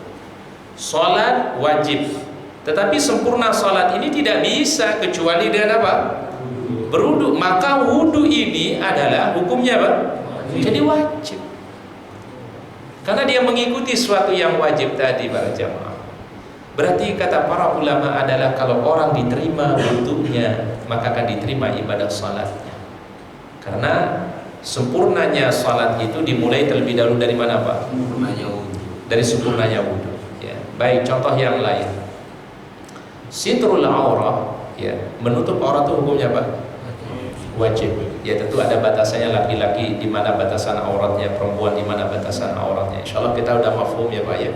Speaker 1: Sholat wajib, Tetapi sempurna salat ini tidak bisa kecuali dengan apa? Berwudu. Maka wudu ini adalah hukumnya apa? Jadi wajib. Karena dia mengikuti suatu yang wajib tadi para jamaah. Berarti kata para ulama adalah kalau orang diterima wudunya, maka akan diterima ibadah salatnya. Karena sempurnanya salat itu dimulai terlebih dahulu dari mana Pak? Dari sempurnanya wudu. Ya. Baik, contoh yang lain. Sitrul aurah, ya, menutup aurat itu hukumnya Pak? Wajib. Ya tentu ada batasannya, laki-laki di mana batasan auratnya, perempuan di mana batasan auratnya. Insyaallah kita udah mafhum ya Pak ya.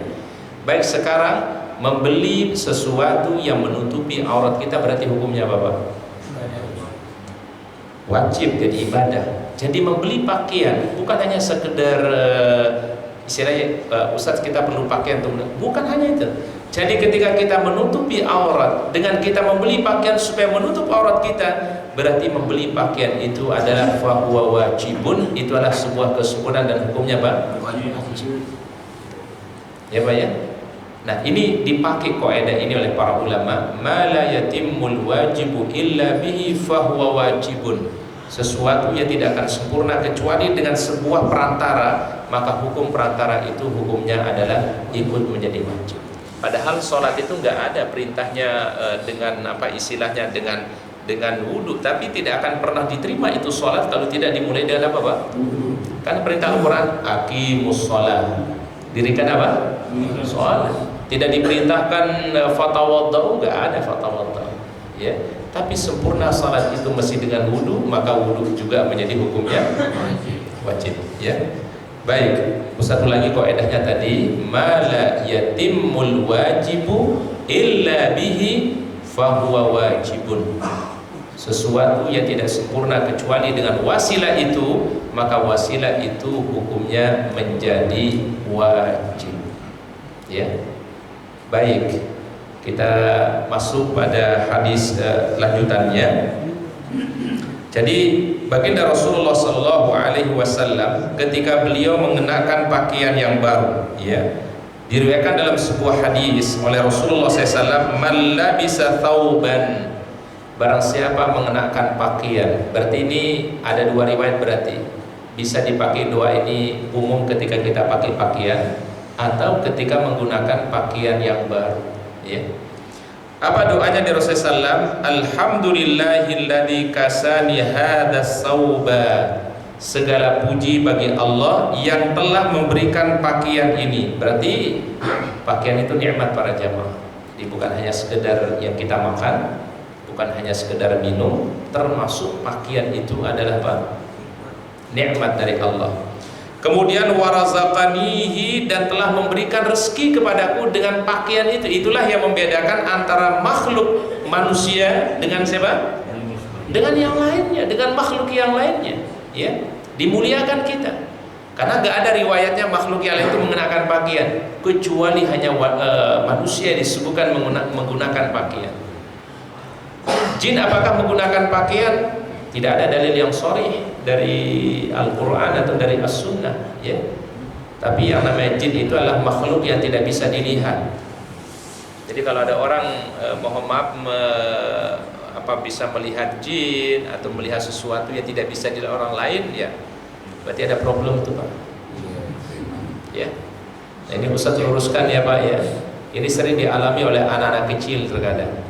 Speaker 1: Baik, sekarang membeli sesuatu yang menutupi aurat kita berarti hukumnya apa Pak? Wajib, jadi ibadah. Jadi membeli pakaian bukan hanya sekedar istilahnya Ustaz kita perlu pakaian untuk, bukan hanya itu. Jadi ketika kita menutupi aurat dengan kita membeli pakaian supaya menutup aurat kita, berarti membeli pakaian itu adalah fahuwa wajibun, itu adalah sebuah kesempurnaan dan hukumnya Pak? Wajib. Ya Pak ya. Nah ini dipakai kaidah ini oleh para ulama, ma la yatimmul wajibu illa bihi fahuwa wajibun. Sesuatu yang tidak akan sempurna kecuali dengan sebuah perantara, maka hukum perantara itu hukumnya adalah ikut menjadi wajib. Padahal sholat itu nggak ada perintahnya dengan apa istilahnya dengan wudu, tapi tidak akan pernah diterima itu sholat kalau tidak dimulai dengan apa Pak? Kan perintah Al-Quran aqimus sholat, dirikan apa? Sholat. Tidak diperintahkan fatawaddau, nggak ada fatawaddau, ya. Tapi sempurna salat itu mesti dengan wudu, maka wudu juga menjadi hukumnya wajib, ya. Baik, satu lagi kaidahnya tadi, mala yatimmul wajibu illa bihi fahuwa wajibun. Sesuatu yang tidak sempurna kecuali dengan wasilah itu, maka wasilah itu hukumnya menjadi wajib, ya. Baik, kita masuk pada hadis lanjutannya. Jadi baginda Rasulullah SAW ketika beliau mengenakan pakaian yang baru, ya, diriwayatkan dalam sebuah hadis oleh Rasulullah SAW, man labisa thawban, barang siapa mengenakan pakaian. Berarti ini ada dua riwayat, berarti bisa dipakai doa ini umum ketika kita pakai pakaian atau ketika menggunakan pakaian yang baru, ya. Apa doanya di Rasulullah SAW? Alhamdulillahilladzi kasani hadas sauba. Segala puji bagi Allah yang telah memberikan pakaian ini. Berarti pakaian itu nikmat para jamaah. Jadi bukan hanya sekedar yang kita makan, bukan hanya sekedar minum, termasuk pakaian itu adalah apa? Nikmat dari Allah. Kemudian warazaqanihi, dan telah memberikan rezeki kepadaku dengan pakaian itu. Itulah yang membedakan antara makhluk manusia dengan siapa? Dengan yang lainnya, dengan makhluk yang lainnya, ya. Dimuliakan kita. Karena gak ada riwayatnya makhluk yang lain itu mengenakan pakaian, kecuali hanya manusia disebutkan menggunakan pakaian. Jin apakah menggunakan pakaian? Tidak ada dalil yang sharih dari Al-Quran atau dari As-Sunnah, ya. Tapi yang namanya jin itu adalah makhluk yang tidak bisa dilihat. Jadi kalau ada orang mohon maaf bisa melihat jin atau melihat sesuatu yang tidak bisa dilihat orang lain, ya berarti ada problem itu Pak, ya. Nah, ini Ustaz luruskan ya Pak, ya. Ini sering dialami oleh anak-anak kecil terkadang.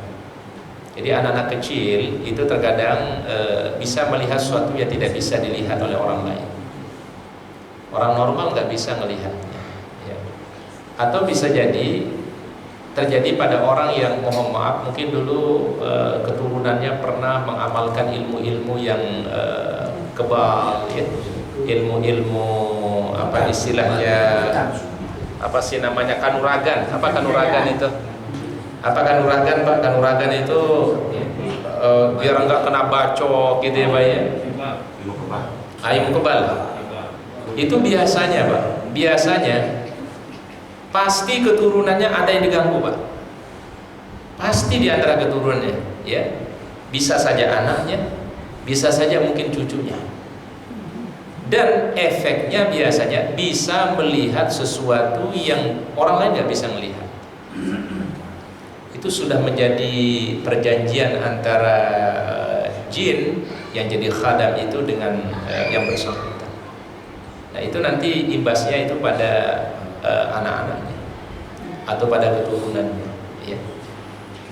Speaker 1: Jadi anak-anak kecil itu terkadang bisa melihat sesuatu yang tidak bisa dilihat oleh orang lain. Orang normal nggak bisa melihatnya, ya. Atau bisa jadi terjadi pada orang yang mohon maaf mungkin dulu keturunannya pernah mengamalkan ilmu-ilmu yang kebal, ya. Ilmu-ilmu apa istilahnya, apa sih namanya, kanuragan. Apa kanuragan itu? Apa kanuragan Pak? Kanuragan itu biar enggak kena bacok gitu ya Pak, ya. Ilmu kebal. Itu biasanya Pak, biasanya pasti keturunannya ada yang diganggu Pak. Pasti di antara keturunannya, ya. Bisa saja anaknya, bisa saja mungkin cucunya. Dan efeknya biasanya bisa melihat sesuatu yang orang lain nggak bisa melihat. Itu itu sudah menjadi perjanjian antara jin yang jadi khadam itu dengan yang bersangkutan. Nah itu nanti imbasnya itu pada anak-anaknya atau pada keturunannya, ya.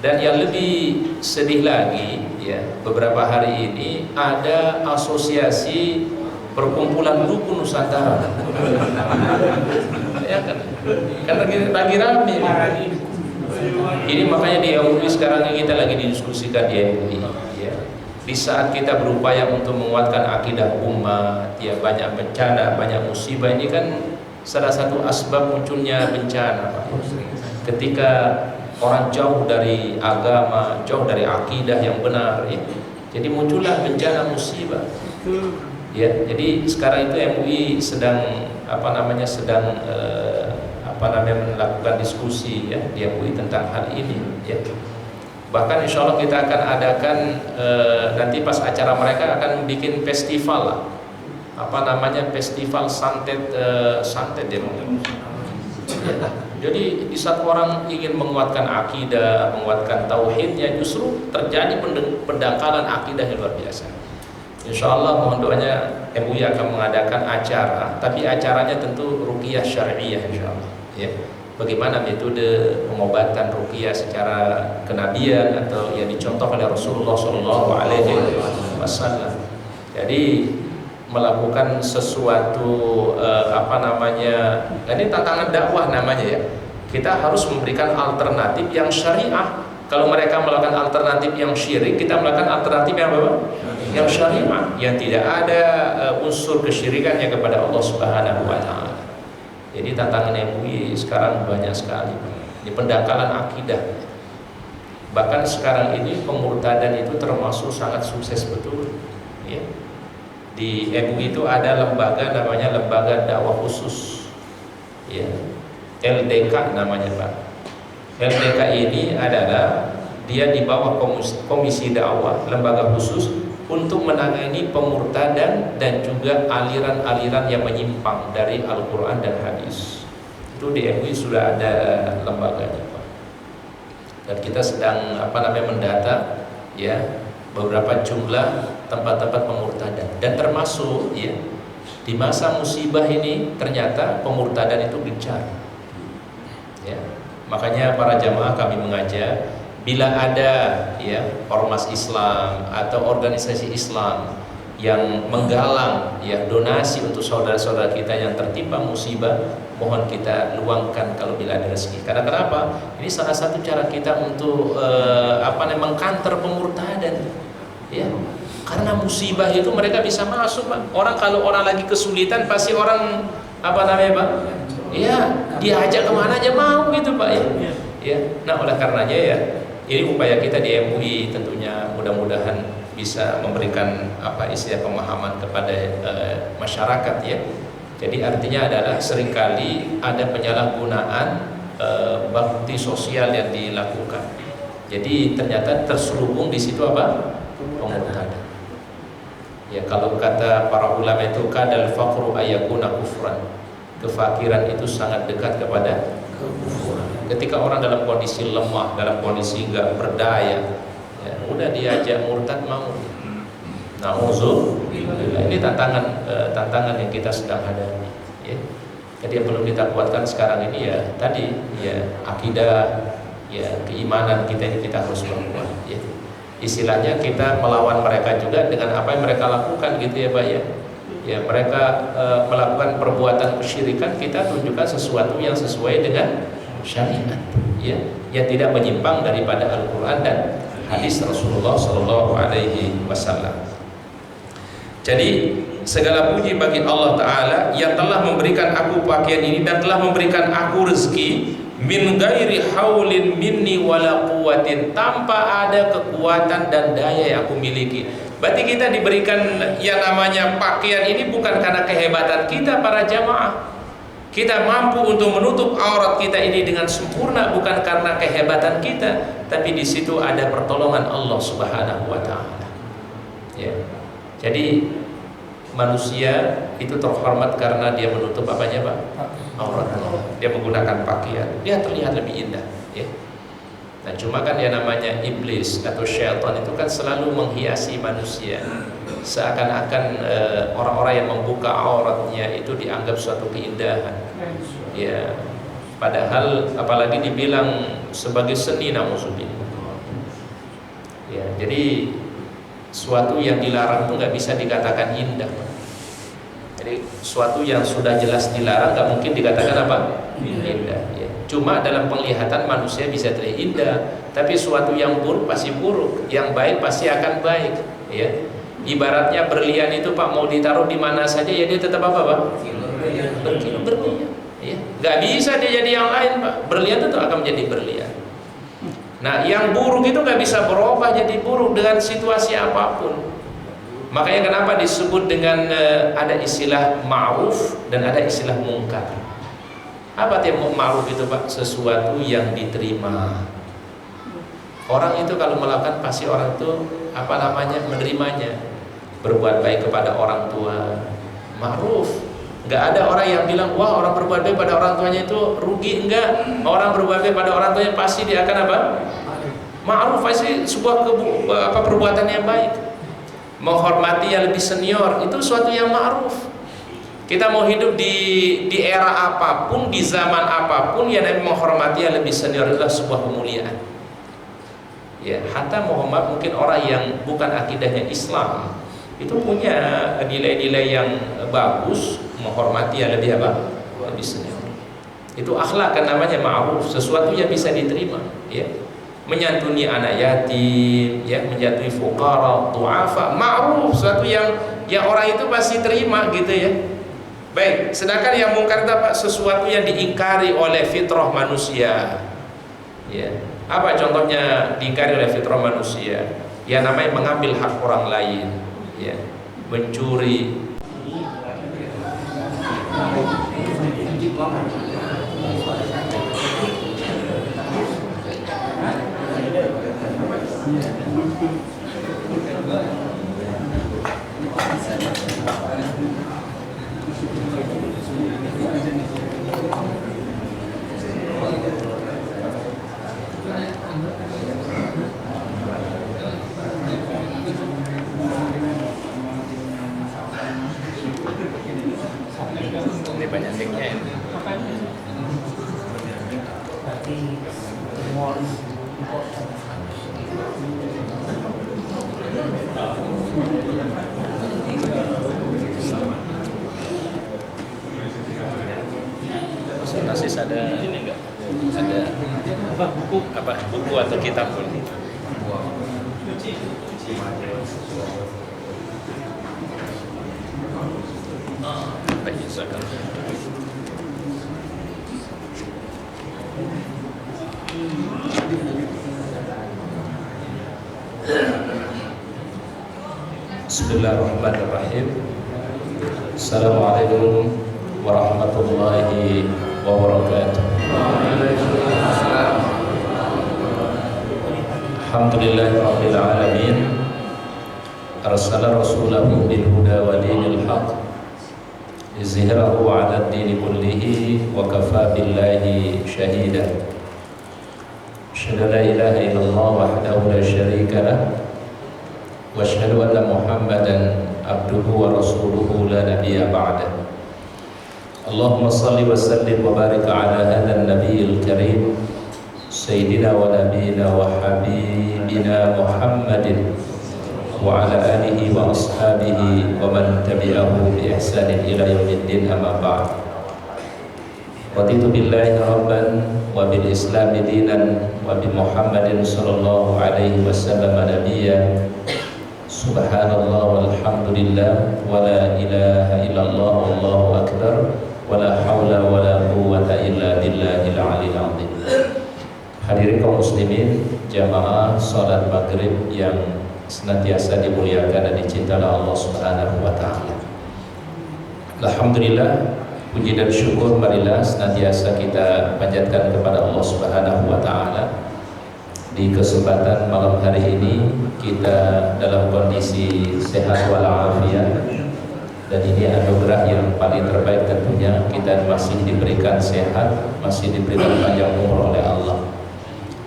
Speaker 1: Dan yang lebih sedih lagi, ya, beberapa hari ini ada asosiasi perkumpulan dukun Nusantara. Ya kan? Karena lagi rame. Ini makanya di MUI sekarang ini kita lagi didiskusikan di MUI. Ya. Di saat kita berupaya untuk menguatkan akidah umat, ya, banyak bencana, banyak musibah, ini kan salah satu asbab munculnya bencana, Pak. Ketika orang jauh dari agama, jauh dari akidah yang benar, ya. Jadi muncullah bencana musibah. Ya, jadi sekarang itu MUI sedang melakukan diskusi, ya, di MUI tentang hal ini, ya. Bahkan insya Allah kita akan adakan nanti pas acara mereka akan bikin festival lah. Festival santet ya. Jadi di saat orang ingin menguatkan akidah, menguatkan tauhidnya, justru terjadi pendangkalan akidah yang luar biasa. Insya Allah mohon doanya MUI akan mengadakan acara, tapi acaranya tentu ruqyah syariah insya Allah. Ya. Bagaimana metode pengobatan ruqyah secara kenabian atau yang dicontoh oleh Rasulullah SAW. Jadi melakukan sesuatu ini tantangan dakwah namanya, ya. Kita harus memberikan alternatif yang syariah. Kalau mereka melakukan alternatif yang syirik, kita melakukan alternatif yang apa? Yang syariah, yang tidak ada unsur kesyirikannya kepada Allah Subhanahu wa taala. Jadi tantangan MUI sekarang banyak sekali. Ini pendangkalan akidah. Bahkan sekarang ini pemurtadan itu termasuk sangat sukses betul, ya. Di MUI itu ada lembaga namanya Lembaga Dakwah Khusus, ya. LDK namanya, Pak. LDK ini adalah dia di bawah komisi dakwah, lembaga khusus untuk menangani pemurtadan dan juga aliran-aliran yang menyimpang dari Al-Quran dan hadis. Itu di MUI sudah ada lembaganya, Pak. Dan kita sedang mendata, ya, beberapa jumlah tempat-tempat pemurtadan, dan termasuk, ya, di masa musibah ini ternyata pemurtadan itu gencar, ya. Makanya para jamaah kami mengajak, bila ada, ya, ormas Islam atau organisasi Islam yang menggalang, ya, donasi untuk saudara-saudara kita yang tertimpa musibah, mohon kita luangkan kalau bila ada rezeki. Karena kenapa? Ini salah satu cara kita untuk mengkanter pemurtadan, ya. Karena musibah itu mereka bisa masuk, Pak. Kalau orang lagi kesulitan pasti orang Pak? Ya, diajak kemana aja mau gitu, Pak, ya. Ya. Nah, oleh karenanya, ya, ini upaya kita di MUI tentunya mudah-mudahan bisa memberikan pemahaman kepada masyarakat, ya. Jadi artinya adalah seringkali ada penyalahgunaan bakti sosial yang dilakukan. Jadi ternyata terselubung di situ pemurtadan. Ya, kalau kata para ulama itu kadal faqru ayakuna kufran. Kefakiran itu sangat dekat kepada kekufuran. Ketika orang dalam kondisi lemah, dalam kondisi enggak berdaya, ya, udah diajak murtad mau. Ini tantangan yang kita sedang hadapi, ya. Jadi yang perlu kita kuatkan sekarang ini, ya, tadi, ya, akidah, ya, keimanan kita ini kita harus perkuat, ya. Istilahnya kita melawan mereka juga dengan apa yang mereka lakukan, gitu, ya, Pak, ya. Ya, mereka melakukan perbuatan kesyirikan, kita tunjukkan sesuatu yang sesuai dengan syariat, ya, yang tidak menyimpang daripada Al-Quran dan hadis Rasulullah SAW. Jadi segala puji bagi Allah Ta'ala yang telah memberikan aku pakaian ini dan telah memberikan aku rezeki min ghairi haulin minni wala quwwatin, tanpa ada kekuatan dan daya yang aku miliki. Berarti kita diberikan yang namanya pakaian ini bukan karena kehebatan kita para jamaah. Kita mampu untuk menutup aurat kita ini dengan sempurna bukan karena kehebatan kita, tapi di situ ada pertolongan Allah Subhanahu wa taala. Ya. Jadi manusia itu terhormat karena dia menutup Pak? Aurat. Dia menggunakan pakaian, dia terlihat lebih indah, ya. Nah cuma kan ya namanya iblis atau syaitan itu kan selalu menghiasi manusia, seakan-akan orang-orang yang membuka auratnya itu dianggap suatu keindahan. Ya, padahal apalagi dibilang sebagai seni, nauzubillah. Ya, jadi suatu yang dilarang itu nggak bisa dikatakan indah. Jadi suatu yang sudah jelas dilarang nggak mungkin dikatakan apa? Indah. Ya. Cuma dalam penglihatan manusia bisa terlihat indah, tapi suatu yang buruk pasti buruk, yang baik pasti akan baik. Ya. Ibaratnya berlian itu Pak, mau ditaruh di mana saja ya dia tetap apa Pak? Berkilau berlian. Ya. Nggak bisa dia jadi yang lain Pak. Berlian itu akan menjadi berlian. Nah, yang buruk itu nggak bisa berubah jadi buruk dengan situasi apapun. Makanya kenapa disebut dengan ada istilah ma'ruf dan ada istilah mungkar. Apa artinya ma'ruf itu Pak? Sesuatu yang diterima. Orang itu kalau melakukan pasti orang itu apa namanya menerimanya. Berbuat baik kepada orang tua, ma'ruf. Nggak ada orang yang bilang wah orang berbuat baik pada orang tuanya itu rugi. Enggak. Orang berbuat baik pada orang tuanya pasti dia akan apa? Ma'ruf, pasti sebuah perbuatan yang baik. Menghormati yang lebih senior itu suatu yang ma'ruf. Kita mau hidup di era apapun, di zaman apapun, ya menghormati yang lebih senior adalah sebuah kemuliaan. Ya, hatta Muhammad mungkin orang yang bukan akidahnya Islam itu punya nilai-nilai yang bagus, menghormati yang lebih apa? Lebih senior. Itu akhlak kan namanya ma'ruf, sesuatu yang bisa diterima, ya. Menyantuni anak yatim, ya, menyantuni fuqara, du'afa, ma'ruf, sesuatu yang orang itu pasti terima gitu ya. Baik, sedangkan yang mungkar itu apa? Sesuatu yang diingkari oleh fitrah manusia. Ya. Apa contohnya diingkari oleh fitrah manusia? Ya namanya mengambil hak orang lain, ya. Mencuri.
Speaker 2: Ini banyak linknya ya. Sinopsis ada ini enggak? Ada buku atau kitab pun? Baik, silakan.
Speaker 1: Bismillahirrahmanirrahim. Assalamualaikum warahmatullahi wabarakatuh. Alhamdulillahirabbil alamin. Arsala rasulahu bil huda wa dinil haq liyuzhirahu 'ala ad-din kullihi wa kafa billahi shahida. Asyhadu an la ilaha illallah wahdahu la syarika lah wa asyhadu anna Muhammadan abduhu wa rasuluhu la nabiyya ba'dah. Allahumma salli wa sallim wa barik ala hadzal nabiyil karim sayyidina wa nabiyina wa habibina Muhammadin wa ala alihi wa ashabihi wa man tabi'ahu bi ihsanin ila yaumiddin, amma ba'd. Raditu billahi rabban wa bil islami dinan wa bi Muhammadin sallallahu alaihi wasallam nabiyya. Subhanallah walhamdulillah wa la ilaha illallah wallahu akbar wa la hawla wa la quwwata illa billahil aliyil azim. Hadirin kaum muslimin, jamaah salat maghrib yang senantiasa dimuliakan dan dicintai oleh Allah Subhanahu wa taala. Alhamdulillah, puji dan syukur marilah senantiasa kita panjatkan kepada Allah Subhanahu wa taala. Di kesempatan malam hari ini kita dalam kondisi sehat walafiat, dan ini anugerah yang paling terbaik tentunya. Kita masih diberikan sehat, masih diberikan panjang umur oleh Allah.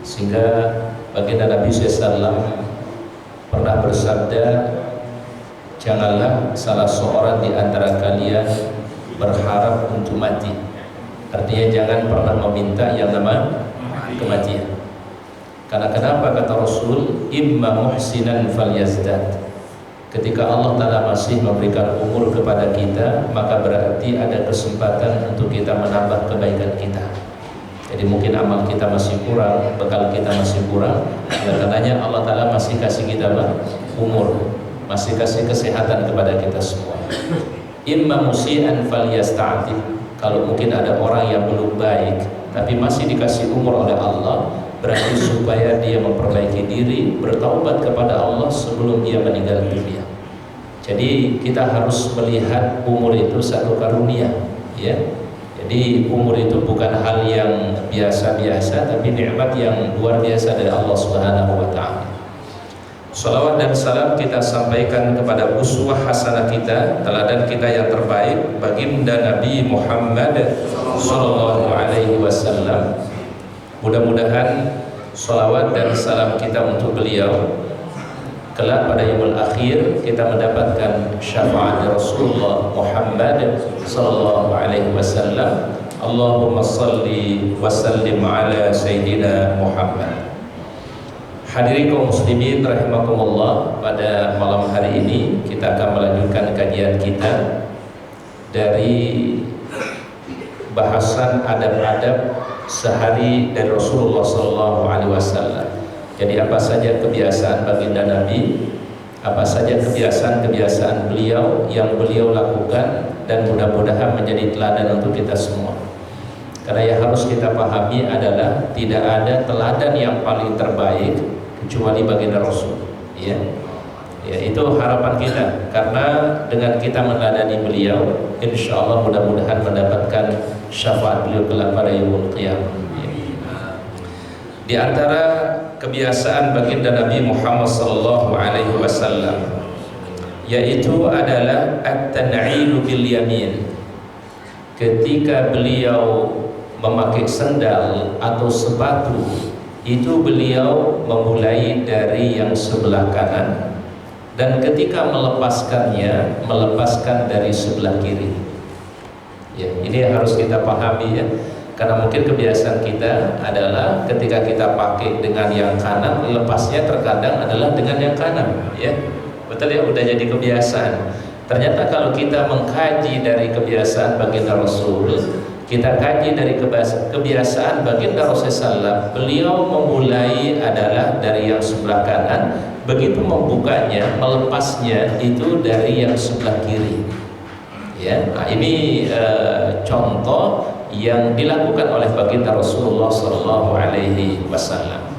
Speaker 1: Sehingga baginda Nabi SAW pernah bersabda, janganlah salah seorang di antara kalian berharap untuk mati. Artinya jangan pernah meminta yang nama kematian. Karena kenapa kata Rasul, imma muhsinan falyazdad. Ketika Allah Ta'ala masih memberikan umur kepada kita, maka berarti ada kesempatan untuk kita menambah kebaikan kita. Jadi mungkin amal kita masih kurang, bekal kita masih kurang, oleh karenanya Allah Ta'ala masih kasih kita umur, masih kasih kesehatan kepada kita semua. Imma musi'an falyasta'tib. Kalau mungkin ada orang yang belum baik tapi masih dikasih umur oleh Allah, berarti supaya dia memperbaiki diri, bertaubat kepada Allah sebelum dia meninggal dunia. Jadi kita harus melihat umur itu satu karunia, ya. Jadi umur itu bukan hal yang biasa-biasa, tapi nikmat yang luar biasa dari Allah Subhanahu wa Ta'ala. Salawat dan salam kita sampaikan kepada uswah hasanah kita, teladan kita yang terbaik, baginda Nabi Muhammad sallallahu alaihi wasallam. Mudah-mudahan salawat dan salam kita untuk beliau kelak pada yaumul akhir kita mendapatkan syafaat Rasulullah Muhammad sallallahu alaihi wasallam. Allahumma salli wa sallim ala sayyidina Muhammad. Hadirin kaum muslimin rahimakumullah, pada malam hari ini kita akan melanjutkan kajian kita dari bahasan adab-adab sehari dari Rasulullah sallallahu alaihi wasallam. Jadi apa saja kebiasaan baginda Nabi, apa saja kebiasaan-kebiasaan beliau yang beliau lakukan, dan mudah-mudahan menjadi teladan untuk kita semua. Karena yang harus kita pahami adalah tidak ada teladan yang paling terbaik kecuali baginda Rasul, ya. Ya, itu harapan kita, karena dengan kita meneladani beliau, insya Allah mudah-mudahan mendapatkan syafaat beliau kelak pada yaumul qiyamah. Ya. Di antara kebiasaan baginda Nabi Muhammad sallallahu alaihi wasallam yaitu adalah at-tan'ilu bil yamin. Ketika beliau memakai sendal atau sepatu, itu beliau memulai dari yang sebelah kanan, dan ketika melepaskannya, melepaskan dari sebelah kiri. Ya, ini harus kita pahami, ya. Karena mungkin kebiasaan kita adalah ketika kita pakai dengan yang kanan, lepasnya terkadang adalah dengan yang kanan, ya. Betul ya, udah jadi kebiasaan. Ternyata kalau kita mengkaji dari kebiasaan baginda Rasul, kita kaji dari kebiasaan baginda Rasulullah, beliau memulai adalah dari yang sebelah kanan, begitu membukanya, melepasnya itu dari yang sebelah kiri. Ya, nah ini contoh yang dilakukan oleh baginda Rasulullah Sallallahu Alaihi Wasallam.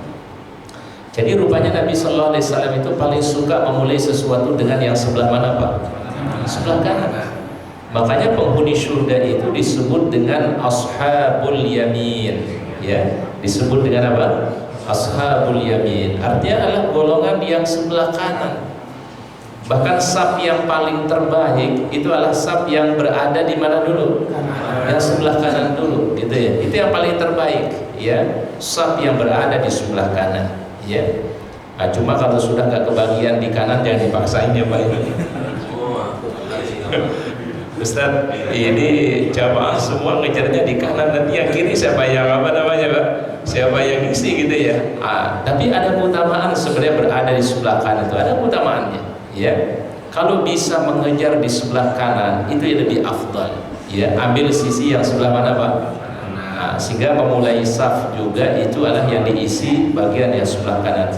Speaker 1: Jadi rupanya Nabi Sallallahu Alaihi Wasallam itu paling suka memulai sesuatu dengan yang sebelah mana, Pak? Sebelah kanan. Makanya penghuni surga itu disebut dengan ashabul yamin, ya. Disebut dengan apa? Ashabul yamin. Artinya adalah golongan yang sebelah kanan. Bahkan saf yang paling terbaik itu adalah saf yang berada di mana dulu? Yang sebelah kanan dulu, gitu ya. Itu yang paling terbaik, ya. Saf yang berada di sebelah kanan, ya. Nah, cuma kalau sudah nggak kebagian di kanan, jangan dipaksain ya, Pak. Ustaz, ini jamaah semua ngejarnya di kanan, dan yang kiri siapa yang apa namanya, Pak? Siapa yang ngisi, gitu ya. Tapi ada keutamaan sebenarnya berada di sebelah kanan, itu ada keutamaannya, ya. Kalau bisa mengejar di sebelah kanan itu lebih afdal, ya. Ambil sisi yang sebelah mana, Pak? Nah, sehingga memulai saf juga itu adalah yang diisi bagian yang sebelah kanan.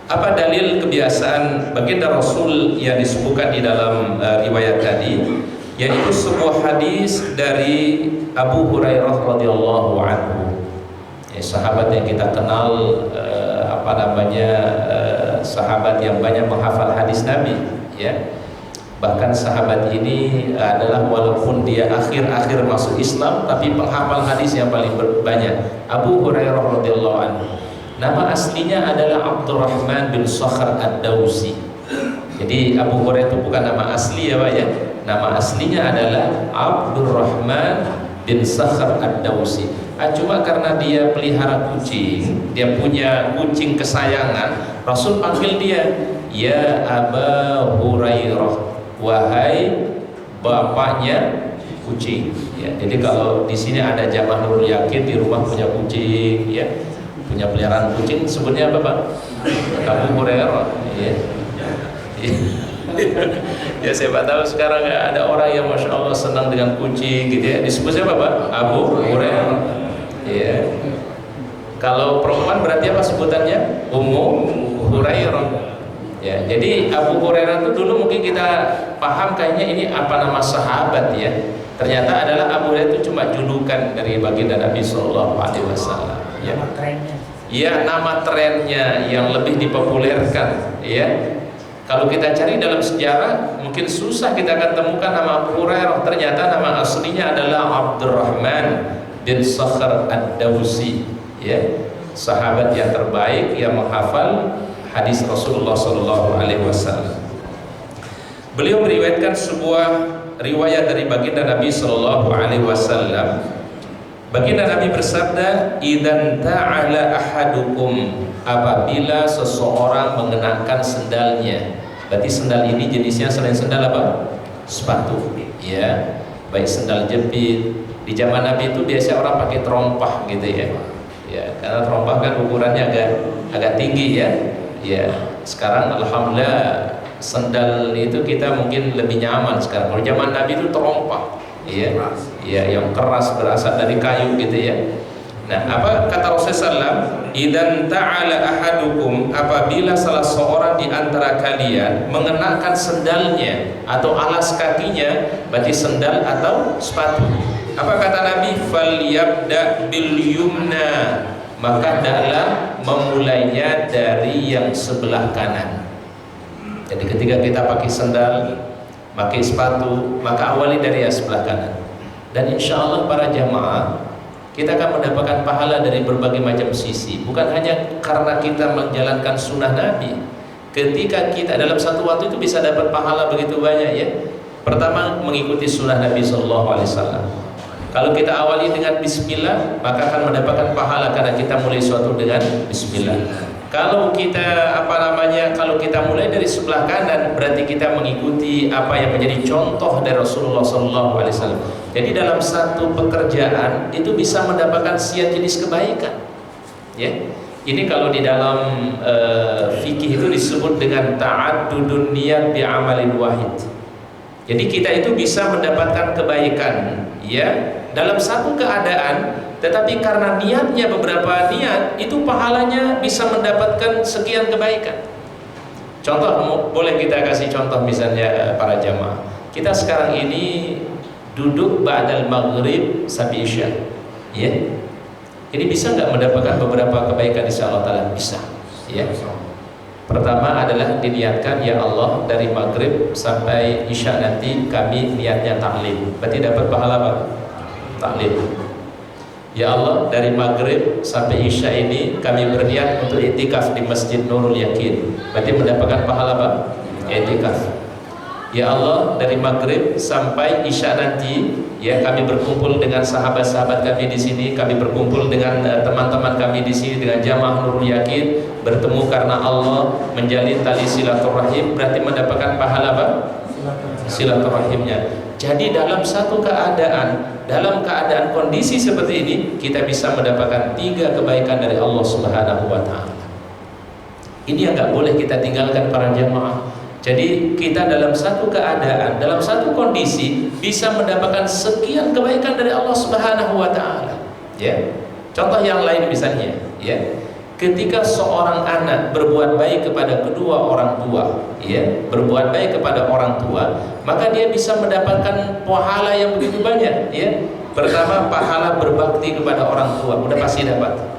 Speaker 1: Apa dalil kebiasaan baginda Rasul yang disebutkan di dalam riwayat tadi? Yaitu sebuah hadis dari Abu Hurairah radhiyallahu anhu, sahabat yang kita kenal, sahabat yang banyak menghafal hadis Nabi, ya. Bahkan sahabat ini adalah walaupun dia akhir-akhir masuk Islam, tapi penghafal hadis yang paling banyak. Abu Hurairah radhiyallahu anhu. Nama aslinya adalah Abdurrahman bin Sakhr ad-Dawsi. Jadi Abu Hurairah itu bukan nama asli, ya Pak, ya. Nama aslinya adalah Abdurrahman bin Sakhr ad-Dawsi. Cuma karena dia pelihara kucing, dia punya kucing kesayangan, Rasul panggil dia, ya Aba Hurairah, wahai bapaknya kucing. Ya, jadi kalau di sini ada jamaah Nurul Yakin di rumah punya kucing, ya, punya peliharaan kucing, sebutnya apa Pak? Abu Hurairah. Ya. Ya siapa tahu sekarang ada orang yang masya Allah senang dengan kucing gitu ya, disebutnya apa Pak? Abu Hurairah. Ya. Kalau perempuan berarti apa sebutannya? Ummu Hurairah. Ya, jadi Abu Hurairah itu dulu mungkin kita paham kayaknya ini apa nama sahabat ya. Ternyata adalah Abu Hurairah itu cuma julukan dari baginda Nabi Sallallahu Alaihi Wasallam. Ya. Ya, nama trennya yang lebih dipopulerkan. Ya. Kalau kita cari dalam sejarah mungkin susah kita akan temukan nama Abu Hurairah. Ternyata nama aslinya adalah Abdurrahman bin Sakhr Ad-Dawsi, ya, sahabat yang terbaik yang menghafal hadis Rasulullah Sallallahu Alaihi Wasallam. Beliau meriwayatkan sebuah riwayat dari baginda Nabi Sallallahu Alaihi Wasallam. Baginda Nabi bersabda, "Idzan ta'ala ahadukum," apabila seseorang mengenakan sendalnya. Berarti sendal ini jenisnya selain sendal apa? Sepatu, ya, baik sendal jepit. Di zaman Nabi itu biasa orang pakai terompah gitu ya. Ya, karena terompah kan ukurannya agak tinggi ya. Ya, sekarang alhamdulillah sendal itu kita mungkin lebih nyaman sekarang. Kalau zaman Nabi itu terompah, ya, ya, yang keras berasal dari kayu gitu ya. Nah, apa kata Rasulullah SAW? Idzan ta'ala ahadukum, apabila salah seorang di antara kalian mengenakan sendalnya atau alas kakinya, berarti sendal atau sepatu. Apa kata Nabi? Falyabda bil yumna, maka hendaklah memulainya dari yang sebelah kanan. Jadi ketika kita pakai sendal, pakai sepatu, maka awali dari yang sebelah kanan. Dan insya Allah para jamaah, kita akan mendapatkan pahala dari berbagai macam sisi. Bukan hanya karena kita menjalankan sunnah Nabi. Ketika kita dalam satu waktu itu bisa dapat pahala begitu banyak ya. Pertama, mengikuti sunnah Nabi SAW. Kalau kita awali dengan bismillah, maka akan mendapatkan pahala karena kita mulai suatu dengan bismillah. Kalau kita kalau kita mulai dari sebelah kanan, berarti kita mengikuti apa yang menjadi contoh dari Rasulullah SAW. Jadi dalam satu pekerjaan itu bisa mendapatkan sekian jenis kebaikan. Ya, ini kalau di dalam fikih itu disebut dengan ta'addudun niyat bi amalin wahid. Jadi kita itu bisa mendapatkan kebaikan, ya, dalam satu keadaan, tetapi karena niatnya beberapa niat, itu pahalanya bisa mendapatkan sekian kebaikan. Contoh, boleh kita kasih contoh misalnya para jamaah. Kita sekarang ini duduk ba'dal maghrib sampai isya, ya. Ini bisa nggak mendapatkan beberapa kebaikan insya Allah Ta'ala? Bisa, ya. Pertama adalah diniatkan, ya Allah, dari maghrib sampai isya nanti kami niatnya taklim, berarti dapat pahala apa? Taklim. Ya Allah, dari maghrib sampai isya ini kami berniat untuk i'tikaf di Masjid Nurul Yakin, berarti mendapatkan pahala apa? I'tikaf. Ya Allah, dari maghrib sampai isya nanti, ya, kami berkumpul dengan sahabat-sahabat kami di sini, kami berkumpul dengan teman-teman kami di sini, dengan jamaah Nurul Yakin, bertemu karena Allah, menjalin tali silaturahim, berarti mendapatkan pahala apa? Silaturahimnya. Jadi dalam satu keadaan, dalam keadaan kondisi seperti ini, kita bisa mendapatkan 3 kebaikan dari Allah Subhanahu wa Ta'ala. Ini yang nggak boleh kita tinggalkan para jamaah. Jadi kita dalam satu keadaan, dalam satu kondisi bisa mendapatkan sekian kebaikan dari Allah Subhanahu wa Ta'ala. Ya. Contoh yang lain misalnya, ya. Ketika seorang anak berbuat baik kepada kedua orang tua, ya, berbuat baik kepada orang tua, maka dia bisa mendapatkan pahala yang begitu banyak, ya. Pertama, pahala berbakti kepada orang tua, udah pasti dapat.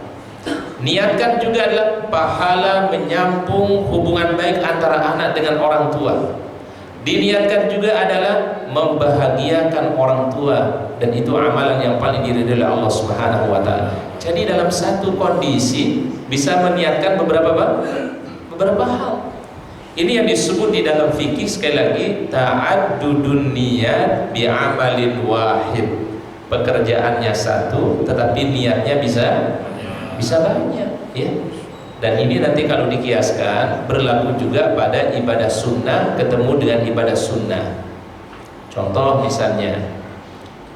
Speaker 1: Niatkan juga adalah pahala menyambung hubungan baik antara anak dengan orang tua. Diniatkan juga adalah membahagiakan orang tua, dan itu amalan yang paling diridhoi oleh Allah Subhanahu wa Ta'ala. Jadi dalam satu kondisi bisa meniatkan beberapa hal. Ini yang disebut di dalam fikih, sekali lagi, ta'addudun niyat bi amalin wahid. pekerjaannya satu, tetapi niatnya bisa banyak, ya. Dan ini nanti kalau dikiaskan berlaku juga pada ibadah sunnah ketemu dengan ibadah sunnah. Contoh misalnya,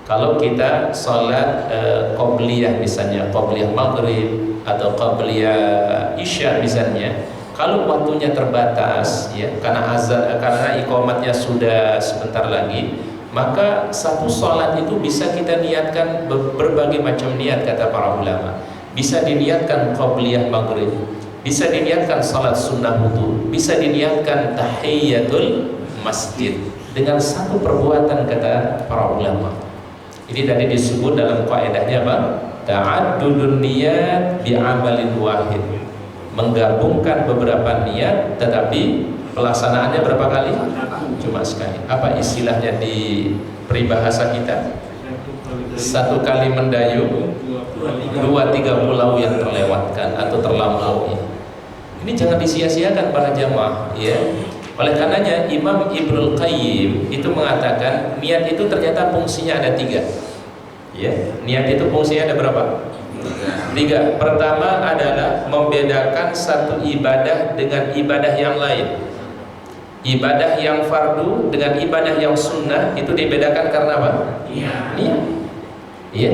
Speaker 1: kalau kita sholat qobliyah misalnya, qobliyah maghrib atau qobliyah isya misalnya, kalau waktunya terbatas, ya, karena iqamatnya sudah sebentar lagi, maka satu sholat itu bisa kita niatkan berbagai macam niat, kata para ulama. Bisa diniatkan qobliyah maghrib, bisa diniatkan salat sunnah wudu, bisa diniatkan tahiyatul masjid dengan satu perbuatan, kata para ulama. Ini tadi disebut dalam kaidahnya apa? Ta'addudun niyat bi'amalin wahid. Menggabungkan beberapa niat tetapi pelaksanaannya berapa kali? Cuma sekali. Apa istilahnya di peribahasa kita? Satu kali mendayung, 2-3 pulau yang terlewatkan atau terlampaui. Ini jangan disia-siakan para jamaah, ya. Oleh karenanya Imam Ibnul Qayyim itu mengatakan niat itu ternyata fungsinya ada 3. Ya, niat itu fungsinya ada berapa? 3. Pertama adalah membedakan satu ibadah dengan ibadah yang lain. Ibadah yang fardu dengan ibadah yang sunnah itu dibedakan karena apa? Niat. Iya.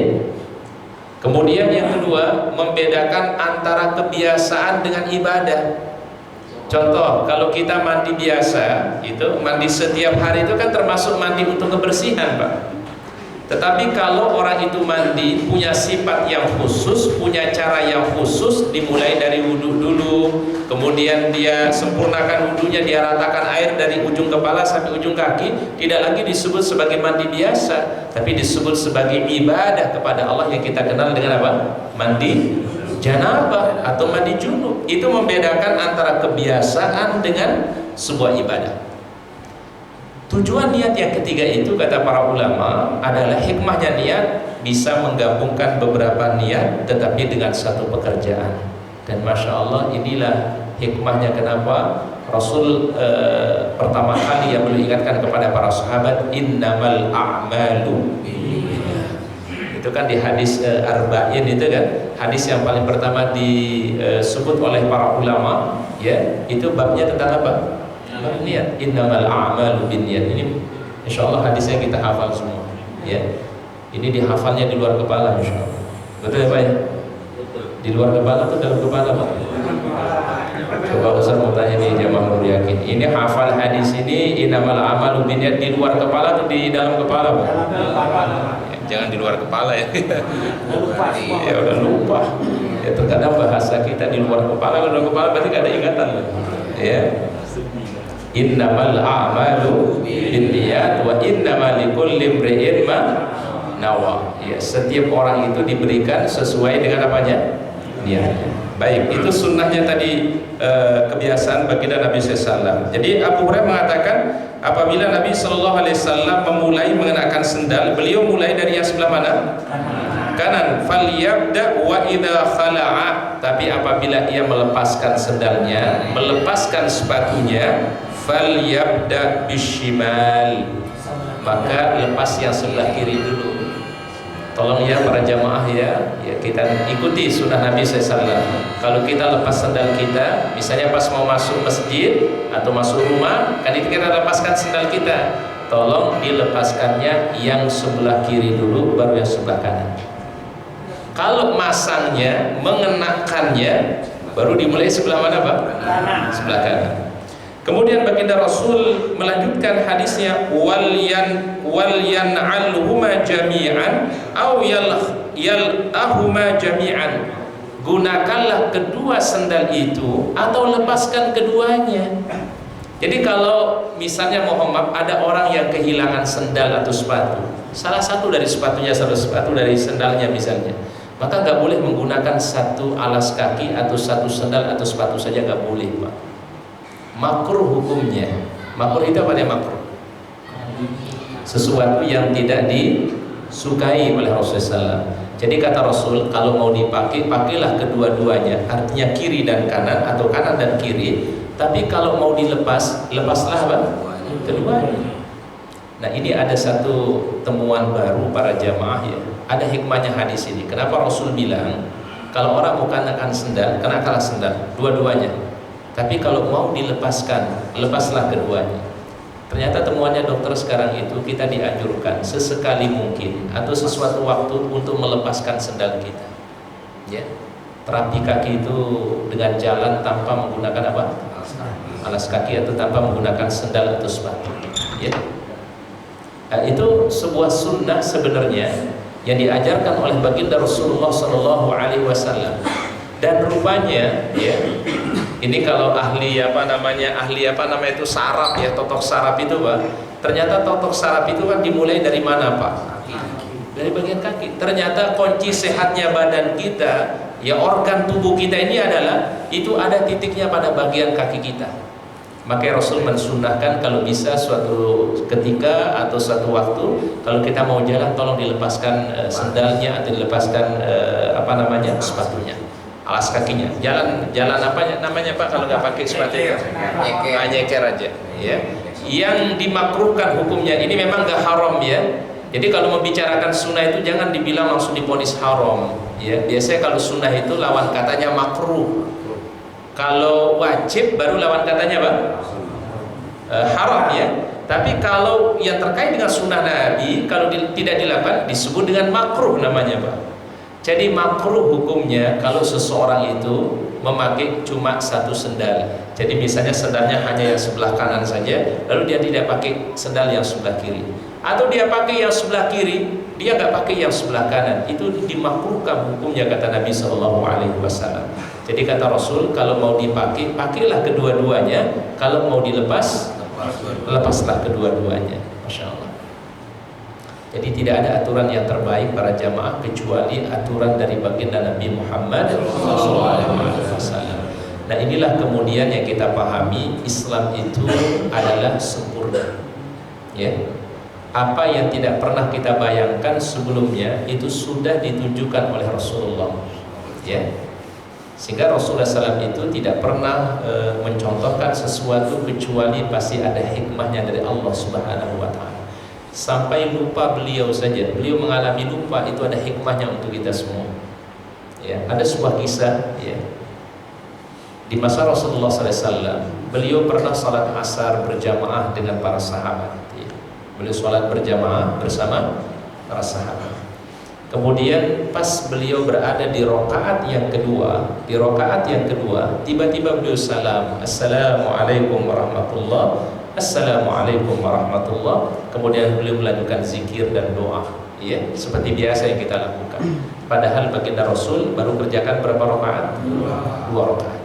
Speaker 1: Kemudian yang kedua, membedakan antara kebiasaan dengan ibadah. Contoh, kalau kita mandi biasa, itu mandi setiap hari itu kan termasuk mandi untuk kebersihan, Pak. Tetapi kalau orang itu mandi punya sifat yang khusus, punya cara yang khusus, dimulai dari wudhu dulu, kemudian dia sempurnakan wudhunya, dia ratakan air dari ujung kepala sampai ujung kaki, tidak lagi disebut sebagai mandi biasa, tapi disebut sebagai ibadah kepada Allah yang kita kenal dengan apa? Mandi janabah atau mandi junub. Itu membedakan antara kebiasaan dengan sebuah ibadah. Tujuan niat yang ketiga itu, kata para ulama, adalah hikmahnya niat bisa menggabungkan beberapa niat tetapi dengan satu pekerjaan. Dan Masya Allah, inilah hikmahnya kenapa Rasul pertama kali yang beliau ingatkan kepada para sahabat, innamal a'malu. Itu kan di hadis Arba'in itu kan, hadis yang paling pertama disebut oleh para ulama, ya, itu babnya tentang apa? Niat. Innamal a'malu binniyat. Ini insyaallah hadisnya kita hafal semua, ya. Ini dihafalnya di luar kepala insyaallah. Betul ya Pak ya? Di luar kepala atau dalam kepala Pak? Coba Ustaz mau tanya nih jamaah Nur Yakin. Ini hafal hadis ini innamal a'malu binniyat di luar kepala atau di dalam kepala Pak? Jangan di luar kepala ya. Ya udah lupa. Ya terkadang bahasa kita di luar kepala, kalau kepala berarti gak ada ingatan. Ya. Innamal a'malu binniyat wa innamal likulli imri'in ma nawa. Ya, setiap orang itu diberikan sesuai dengan apanya? Niatnya. Baik, itu sunnahnya tadi, kebiasaan baginda Nabi SAW. Jadi Abu Hurairah mengatakan apabila Nabi SAW memulai mengenakan sendal, beliau mulai dari yang sebelah mana? Kanan. Falyabda wa idza khala'a. Tapi apabila ia melepaskan sendalnya, melepaskan sepatunya, falyabda bishimal. Maka lepas yang sebelah kiri dulu. Tolong ya para jamaah ya, kita ikuti sunnah Nabi SAW. Kalau kita lepas sendal kita, misalnya pas mau masuk masjid atau masuk rumah, kan itu kita lepaskan sendal kita. Tolong dilepaskannya yang sebelah kiri dulu, baru yang sebelah kanan. Kalau masangnya, mengenakannya, baru dimulai sebelah mana Pak? Sebelah kanan. Kemudian baginda Rasul melanjutkan hadisnya, wal yan'alhuma jami'an aw yal'ahuma jami'an. Gunakanlah kedua sendal itu atau lepaskan keduanya. Jadi kalau misalnya mohon maaf ada orang yang kehilangan sendal atau sepatu, salah satu dari sepatunya, salah sepatu dari sendalnya misalnya, maka nggak boleh menggunakan satu alas kaki atau satu sendal atau sepatu saja, nggak boleh Pak. Makruh hukumnya. Makruh itu apa dia makruh? Sesuatu yang tidak disukai oleh Rasulullah SAW. Jadi kata Rasul, kalau mau dipakai, pakailah kedua-duanya, artinya kiri dan kanan atau kanan dan kiri. Tapi kalau mau dilepas, lepaslah apa? Keduanya. Nah ini ada satu temuan baru para jamaah ya. Ada hikmahnya hadis ini. Kenapa Rasul bilang kalau orang mau kenakan sendal, kenakanlah sendal, dua-duanya. Tapi kalau mau dilepaskan, lepaslah keduanya. Ternyata temuannya dokter sekarang itu kita dianjurkan sesekali mungkin atau sesuatu waktu untuk melepaskan sendal kita. Ya, terapi kaki itu dengan jalan tanpa menggunakan apa? Alas kaki atau tanpa menggunakan sendal atau sepatu. Ya. Nah, itu sebuah sunnah sebenarnya yang diajarkan oleh baginda Rasulullah Sallallahu Alaihi Wasallam. Dan rupanya, ya, ini kalau ahli apa namanya itu saraf ya, totok saraf itu Pak. Ternyata totok saraf itu kan dimulai dari mana Pak? Dari bagian kaki. Ternyata kunci sehatnya badan kita, ya organ tubuh kita ini adalah itu ada titiknya pada bagian kaki kita. Maka Rasul mensunnahkan kalau bisa suatu ketika atau suatu waktu kalau kita mau jalan tolong dilepaskan sendalnya atau dilepaskan sepatunya, alas kakinya. Jalan apa namanya Pak kalau nggak pakai sepatu? Nyeker aja. Ya. Yang dimakruhkan hukumnya ini memang nggak haram ya. Jadi kalau membicarakan sunnah itu jangan dibilang langsung diponis haram. Ya. Biasanya kalau sunnah itu lawan katanya makruh. Kalau wajib baru lawan katanya Pak haram ya. Tapi kalau yang terkait dengan sunnah Nabi kalau tidak dilakukan disebut dengan makruh namanya Pak. Jadi makruh hukumnya kalau seseorang itu memakai cuma satu sendal. Jadi misalnya sendalnya hanya yang sebelah kanan saja, lalu dia tidak pakai sendal yang sebelah kiri. Atau dia pakai yang sebelah kiri, dia nggak pakai yang sebelah kanan. Itu dimakruhkan hukumnya kata Nabi Shallallahu Alaihi Wasallam. Jadi kata Rasul kalau mau dipakai, pakailah kedua-duanya. Kalau mau dilepas, lepaslah kedua-duanya. Masya Allah. Jadi tidak ada aturan yang terbaik para jamaah kecuali aturan dari baginda Nabi Muhammad SAW. Nah inilah kemudian yang kita pahami Islam itu adalah sempurna. Ya, apa yang tidak pernah kita bayangkan sebelumnya itu sudah ditunjukkan oleh Rasulullah. Ya, sehingga Rasulullah SAW itu tidak pernah mencontohkan sesuatu kecuali pasti ada hikmahnya dari Allah Subhanahu Wa Taala. Sampai lupa beliau saja, beliau mengalami lupa itu ada hikmahnya untuk kita semua. Ya, ada sebuah kisah. Ya, di masa Rasulullah SAW, beliau pernah salat asar berjamaah dengan para sahabat. Ya, beliau salat berjamaah bersama para sahabat. Kemudian pas beliau berada di rakaat yang kedua, tiba-tiba beliau salam, Assalamualaikum warahmatullahi. Assalamualaikum warahmatullah. Kemudian beliau melanjutkan zikir dan doa, ya, seperti biasa yang kita lakukan. Padahal baginda Rasul baru kerjakan berapa rakaat? 2 rakaat.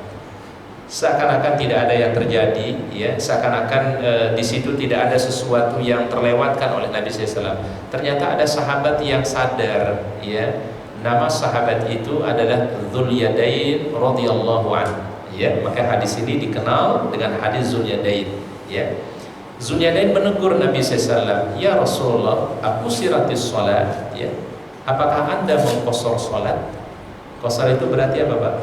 Speaker 1: Seakan-akan tidak ada yang terjadi, ya, seakan-akan di situ tidak ada sesuatu yang terlewatkan oleh Nabi SAW. Ternyata ada sahabat yang sadar, ya, nama sahabat itu adalah Dzul Yadain radhiyallahu anhu. Ya, maka hadis ini dikenal dengan hadis Dzul Yadain. Ya, Dzul Yadain menegur Nabi SAW, ya Rasulullah, aku siratis sholat, ya, apakah anda mengqasar sholat? Qasar itu berarti apa Pak?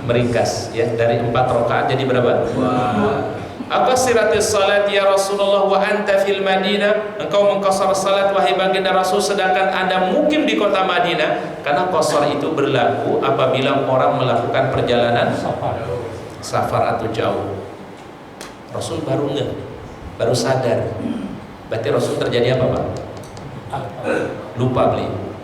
Speaker 1: Meringkas, ya, dari 4 rakaat jadi berapa? 2. Apa siratis sholat ya Rasulullah wa anta fil Madinah? Engkau mengqasar salat wahai baginda Rasul sedangkan anda mukim di kota Madinah. Karena qasar itu berlaku apabila orang melakukan perjalanan safar atau jauh. Rasul baru sadar. Berarti Rasul terjadi apa Pak? Lupa beliau.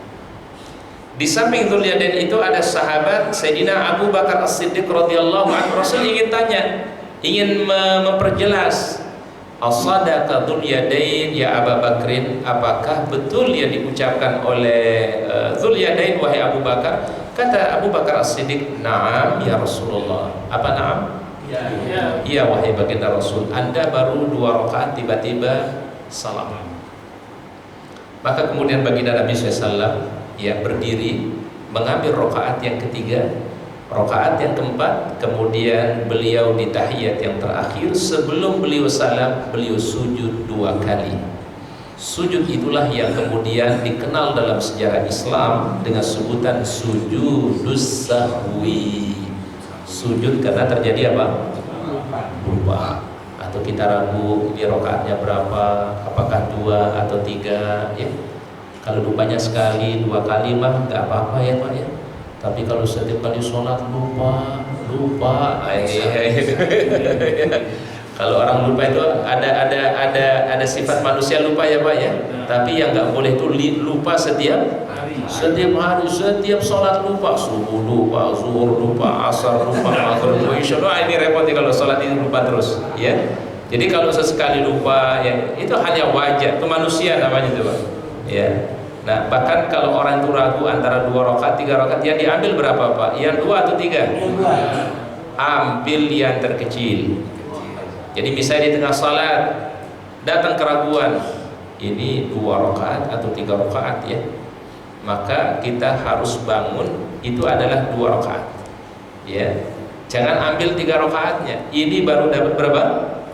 Speaker 1: Di samping Dzul Yadain itu ada sahabat Sayyidina Abu Bakar As-Siddiq radhiyallahu anhu. Rasul ingin tanya, ingin memperjelas, as-sadaqa Dzul Yadain ya Abu Bakrin, apakah betul yang diucapkan oleh Dzul Yadain wahai Abu Bakar? Kata Abu Bakar As-Siddiq, "Na'am ya Rasulullah." Apa na'am? Iya wahai baginda Rasul, anda baru 2 rakaat tiba-tiba salam. Maka kemudian baginda Nabi SAW, ya, berdiri mengambil rakaat yang ketiga, rakaat yang keempat, kemudian beliau di tahiyat yang terakhir sebelum beliau salam, beliau sujud 2 kali. Sujud itulah yang kemudian dikenal dalam sejarah Islam dengan sebutan sujudus sahwi. Sujud karena terjadi apa? Lupa atau kita ragu ini rakaatnya berapa, apakah 2 atau 3 ya. Kalau lupanya sekali 2 kali mah nggak apa-apa ya Pak ya. Tapi kalau setiap kali sholat lupa, kalau orang lupa itu ada sifat manusia lupa ya Pak ya. Tapi yang nggak boleh itu lupa setiap hari, setiap sholat lupa, subuh lupa, zuhur lupa, asar lupa, maghrib lupa. Insya Allah ini repot nih kalau sholat ini lupa terus ya. Jadi kalau sesekali lupa ya itu hal yang wajar, itu manusia namanya itu Pak ya. Nah bahkan kalau orang itu ragu antara 2 rakaat 3 rakaat, yang diambil berapa Pak? Yang 2 atau 3? Ambil yang terkecil. Jadi misalnya di tengah salat datang keraguan, ini 2 rakaat atau 3 rakaat ya, maka kita harus bangun itu adalah 2 rakaat ya. Jangan ambil 3 rakaatnya, ini baru dapat berapa?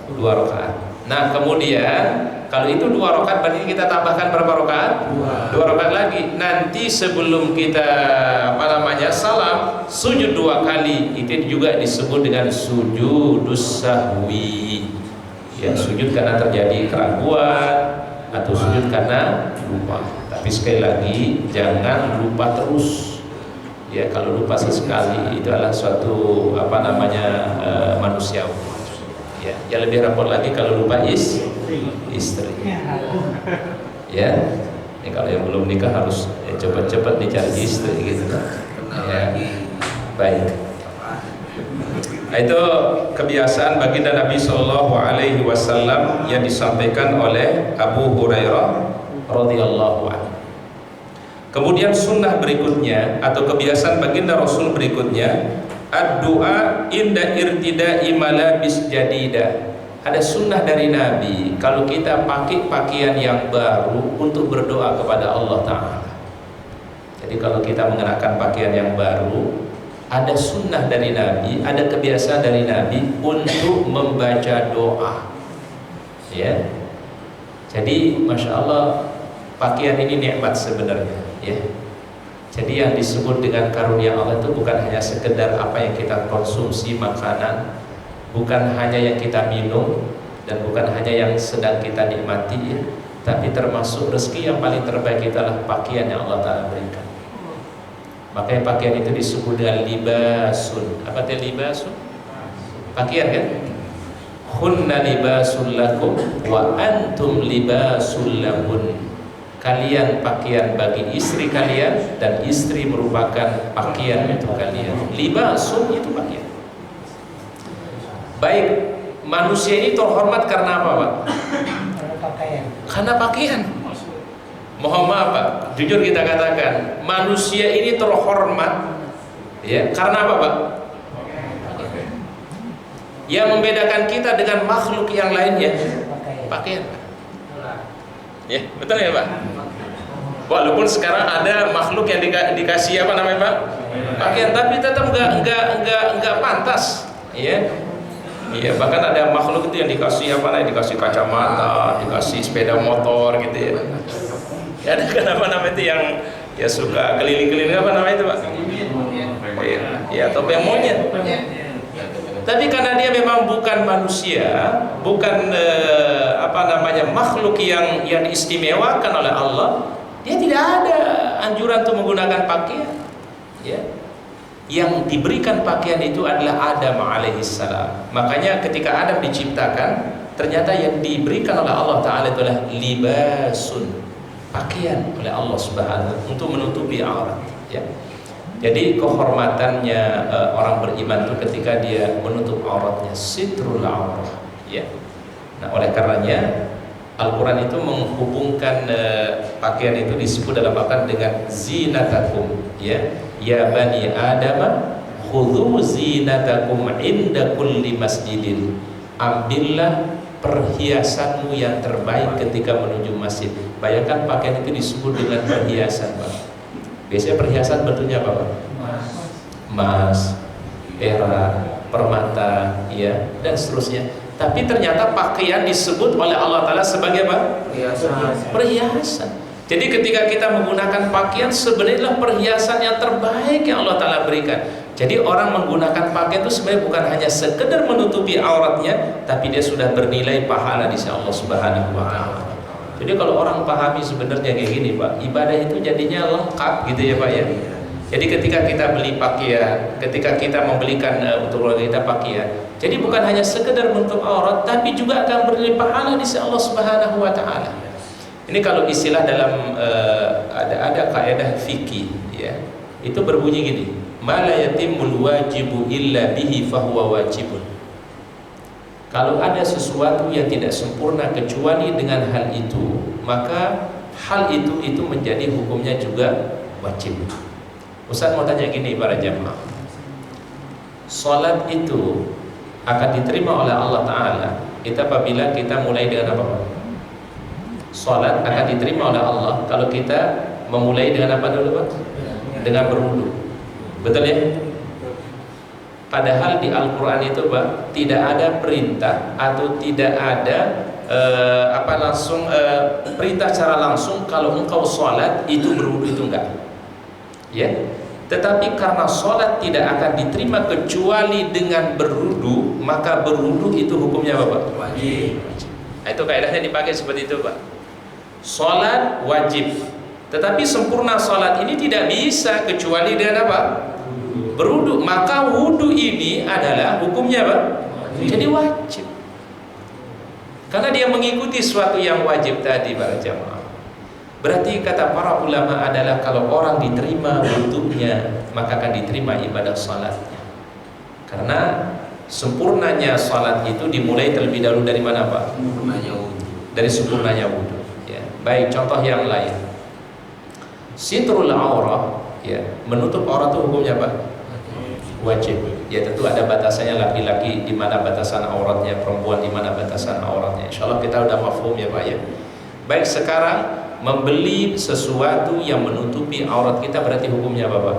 Speaker 1: 2 rakaat. Nah kemudian kalau itu 2 rakaat berarti kita tambahkan berapa rakaat? 2 rakaat lagi. Nanti sebelum kita salam, sujud 2 kali, itu juga disebut dengan sujudus sahwi ya, sujud karena terjadi keraguan atau sujud karena lupa. Tapi sekali lagi jangan lupa terus ya. Kalau lupa sesekali itu adalah suatu manusiawi ya. Yang lebih repot lagi kalau lupa istri ya. Ini kalau yang belum nikah harus cepat-cepat dicari istri gitu ya. Baik. Nah, itu kebiasaan baginda Nabi Shallallahu Alaihi Wasallam yang disampaikan oleh Abu Hurairah radhiyallahu anhu. Kemudian sunnah berikutnya atau kebiasaan baginda Rasul berikutnya, ad-du'a inda irtida'i malabis jadidah. Ada sunnah dari Nabi kalau kita pakai pakaian yang baru untuk berdoa kepada Allah Ta'ala. Jadi kalau kita mengenakan pakaian yang baru, ada sunnah dari Nabi, ada kebiasaan dari Nabi untuk membaca doa ya. Jadi Masya Allah pakaian ini nikmat sebenarnya ya. Jadi yang disebut dengan karunia Allah itu bukan hanya sekedar apa yang kita konsumsi makanan, bukan hanya yang kita minum, dan bukan hanya yang sedang kita nikmati ya, tapi termasuk rezeki yang paling terbaik adalah pakaian yang Allah Ta'ala berikan. Makanya pakaian itu disebut dengan libasun. Apa itu libasun? Pakaian kan? Hunna libasul lakum wa antum libasul lahun. Kalian pakaian bagi istri kalian dan istri merupakan pakaian untuk kalian. Libasun itu pakaian. Baik, manusia ini terhormat karena apa Pak? Karena pakaian. Mohon maaf Pak, jujur kita katakan manusia ini terhormat ya karena apa Pak? Yang membedakan kita dengan makhluk yang lainnya pakaian. Ya, betul ya Pak? Walaupun sekarang ada makhluk yang dikasih apa namanya Pak? Pakaian, tapi tetap enggak pantas ya. Iya, bahkan ada makhluk itu yang dikasih dikasih kacamata, dikasih sepeda motor gitu ya. Ya ada kan itu yang ya suka keliling-keliling itu Pak? Ya topeng monyet. Tapi karena dia memang bukan manusia, bukan makhluk yang diistimewakan oleh Allah, dia tidak ada anjuran untuk menggunakan pakaian. Ya. Yang diberikan pakaian itu adalah Adam alaihissalam. Makanya ketika Adam diciptakan, ternyata yang diberikan oleh Allah Ta'ala itu adalah libasun, pakaian oleh Allah Subhanahu untuk menutupi aurat ya. Jadi kehormatannya orang beriman itu ketika dia menutup auratnya, sitrul aurat ya. Nah oleh karenanya Al-Quran itu menghubungkan pakaian itu disebut dalam Al-Quran dengan zinatakum ya. Ya bani Adam khudhu zinatakum inda kulli masjidin. Ambillah perhiasanmu yang terbaik ketika menuju masjid. Bayangkan pakaian itu disebut dengan perhiasan Pak. Biasanya perhiasan bentuknya apa Pak? Emas, perak, permata ya, dan seterusnya. Tapi ternyata pakaian disebut oleh Allah Ta'ala sebagai apa? Perhiasan. Jadi ketika kita menggunakan pakaian, sebenarnya perhiasan yang terbaik yang Allah Ta'ala berikan. Jadi orang menggunakan pakaian itu sebenarnya bukan hanya sekedar menutupi auratnya, tapi dia sudah bernilai pahala di sisi Allah Subhanahu wa taala. Jadi kalau orang pahami sebenarnya kayak gini Pak, ibadah itu jadinya lengkap gitu ya Pak ya. Jadi ketika kita beli pakaian, ketika kita membelikan untuk keluarga kita pakaian, jadi bukan hanya sekedar menutup aurat, tapi juga akan bernilai pahala di sisi Allah Subhanahu wa taala. Ini kalau istilah dalam ada kaidah fikih ya. Itu berbunyi gini, ma la yatimul wajibu illa bihi fahuwa wajibun. Kalau ada sesuatu yang tidak sempurna kecuali dengan hal itu, maka hal itu menjadi hukumnya juga wajib. Ustaz mau tanya gini para jamaah, salat itu akan diterima oleh Allah Ta'ala itu apabila kita mulai dengan apa? Salat akan diterima oleh Allah kalau kita memulai dengan apa dulu Pak? Dengan berwudu. Betul ya? Padahal di Al-Quran itu Pak, tidak ada perintah atau tidak ada perintah secara langsung kalau engkau sholat itu berwudu, itu enggak ya. Tetapi karena sholat tidak akan diterima kecuali dengan berwudu, maka berwudu itu hukumnya apa Pak? Wajib. Nah, itu kaidahnya dipakai seperti itu Pak. Sholat wajib, tetapi sempurna sholat ini tidak bisa kecuali dengan apa? Berwudu. Maka wudu ini adalah hukumnya apa? Jadi wajib. Karena dia mengikuti suatu yang wajib tadi para jamaah. Berarti kata para ulama adalah kalau orang diterima wudunya, maka akan diterima ibadah salatnya. Karena sempurnanya salat itu dimulai terlebih dahulu dari mana Pak? Dari sempurnanya wudu. Ya. Baik, contoh yang lain. Sitrul aurah, ya, menutup aurat itu hukumnya Pak? Wajib. Ya tentu ada batasannya, laki-laki di mana batasan auratnya, perempuan di mana batasan auratnya. Insyaallah kita udah mafhum ya Pak ya. Baik, sekarang membeli sesuatu yang menutupi aurat kita berarti hukumnya apa Pak?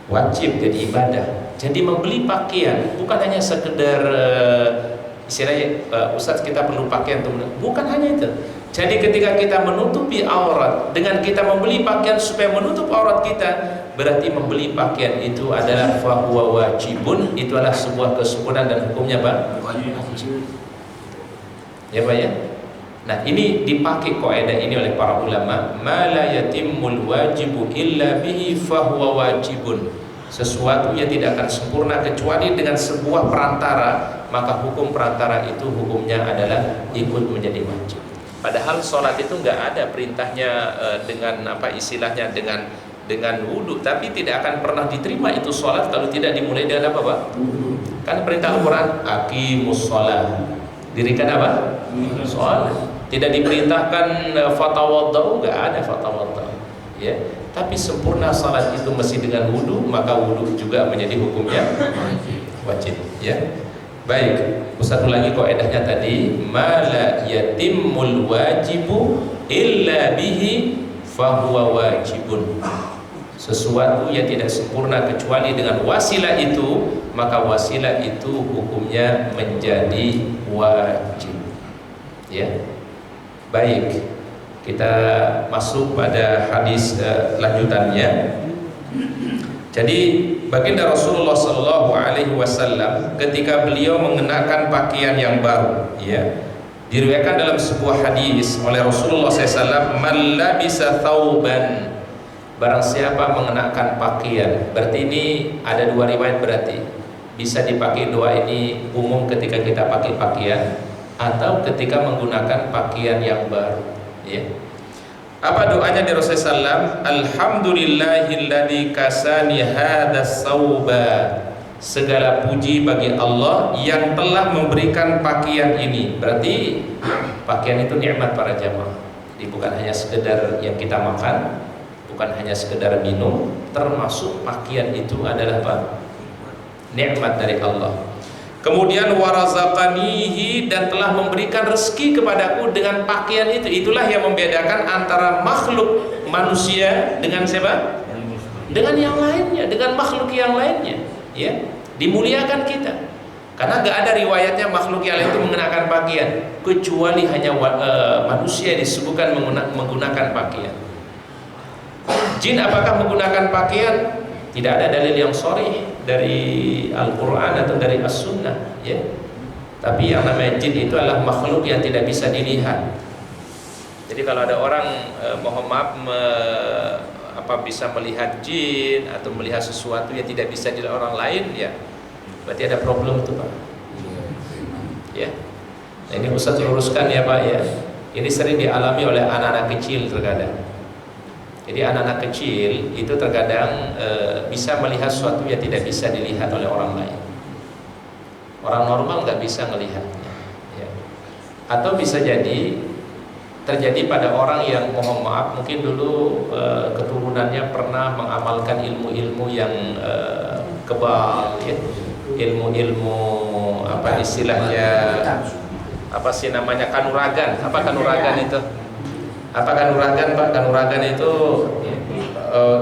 Speaker 1: Wajib, jadi ibadah. Jadi membeli pakaian bukan hanya sekedar istilahnya Ustaz kita perlu pakaian untuk, bukan hanya itu. Jadi ketika kita menutupi aurat dengan kita membeli pakaian supaya menutup aurat kita, berarti membeli pakaian itu adalah fahuwa wajibun, itu adalah sebuah kesempurnaan dan hukumnya Pak? Wajib. Ya Pak ya. Nah ini dipakai kaidah ini oleh para ulama, ma la yatimmul wajibu illa bihi fahuwa wajibun. Sesuatu yang tidak akan sempurna kecuali dengan sebuah perantara, maka hukum perantara itu hukumnya adalah ikut menjadi wajib. Padahal sholat itu nggak ada perintahnya dengan apa istilahnya dengan wudu, tapi tidak akan pernah diterima itu sholat kalau tidak dimulai dengan apa Pak? Kan perintah Al-Quran aqimus sholat, dirikan apa? Sholat. Tidak diperintahkan fatawaddau, nggak ada fatawaddau ya. Tapi sempurna sholat itu mesti dengan wudu, maka wudu juga menjadi hukumnya wajib ya. Baik, Ustaz ulangi kaidahnya tadi, ma la yatimmul wajibu illa bihi fahuwa wajibun. Sesuatu yang tidak sempurna kecuali dengan wasilah itu, maka wasilah itu hukumnya menjadi wajib. Ya. Baik, kita masuk pada hadis lanjutannya. Jadi baginda Rasulullah Sallallahu Alaihi Wasallam ketika beliau mengenakan pakaian yang baru, ya, diriwayatkan dalam sebuah hadis oleh Rasulullah SAW, man labisa thawban, barang siapa mengenakan pakaian. Berarti ini ada dua riwayat, berarti bisa dipakai doa ini umum ketika kita pakai pakaian atau ketika menggunakan pakaian yang baru, ya. Apa doanya di Rasulullah SAW? Alhamdulillahilladzi kasani hadas sauba. Segala puji bagi Allah yang telah memberikan pakaian ini. Berarti pakaian itu nikmat para jamaah. Jadi bukan hanya sekedar yang kita makan, bukan hanya sekedar minum, termasuk pakaian itu adalah apa? Nikmat dari Allah. Kemudian warazaqanihi, dan telah memberikan rezeki kepadaku dengan pakaian itu. Itulah yang membedakan antara makhluk manusia dengan siapa? Dengan yang lainnya, dengan makhluk yang lainnya, ya. Dimuliakan kita. Karena gak ada riwayatnya makhluk yang lain itu mengenakan pakaian, kecuali hanya manusia disebutkan menggunakan pakaian. Jin apakah menggunakan pakaian? Tidak ada dalil yang sharih dari Al-Quran atau dari As-Sunnah, ya. Tapi yang namanya jin itu adalah makhluk yang tidak bisa dilihat. Jadi kalau ada orang mohon maaf bisa melihat jin atau melihat sesuatu yang tidak bisa dilihat orang lain, ya berarti ada problem itu, Pak. Ya. Nah, ini Ustaz luruskan ya, Pak, ya. Ini sering dialami oleh anak-anak kecil terkadang. Jadi anak-anak kecil itu terkadang bisa melihat sesuatu yang tidak bisa dilihat oleh orang lain. Orang normal nggak bisa melihatnya, ya. Atau bisa jadi terjadi pada orang yang mohon maaf mungkin dulu keturunannya pernah mengamalkan ilmu-ilmu yang kebal, ya. Ilmu-ilmu apa istilahnya, apa sih namanya, kanuragan. Apa kanuragan itu? Apa kanuragan, Pak? Kanuragan itu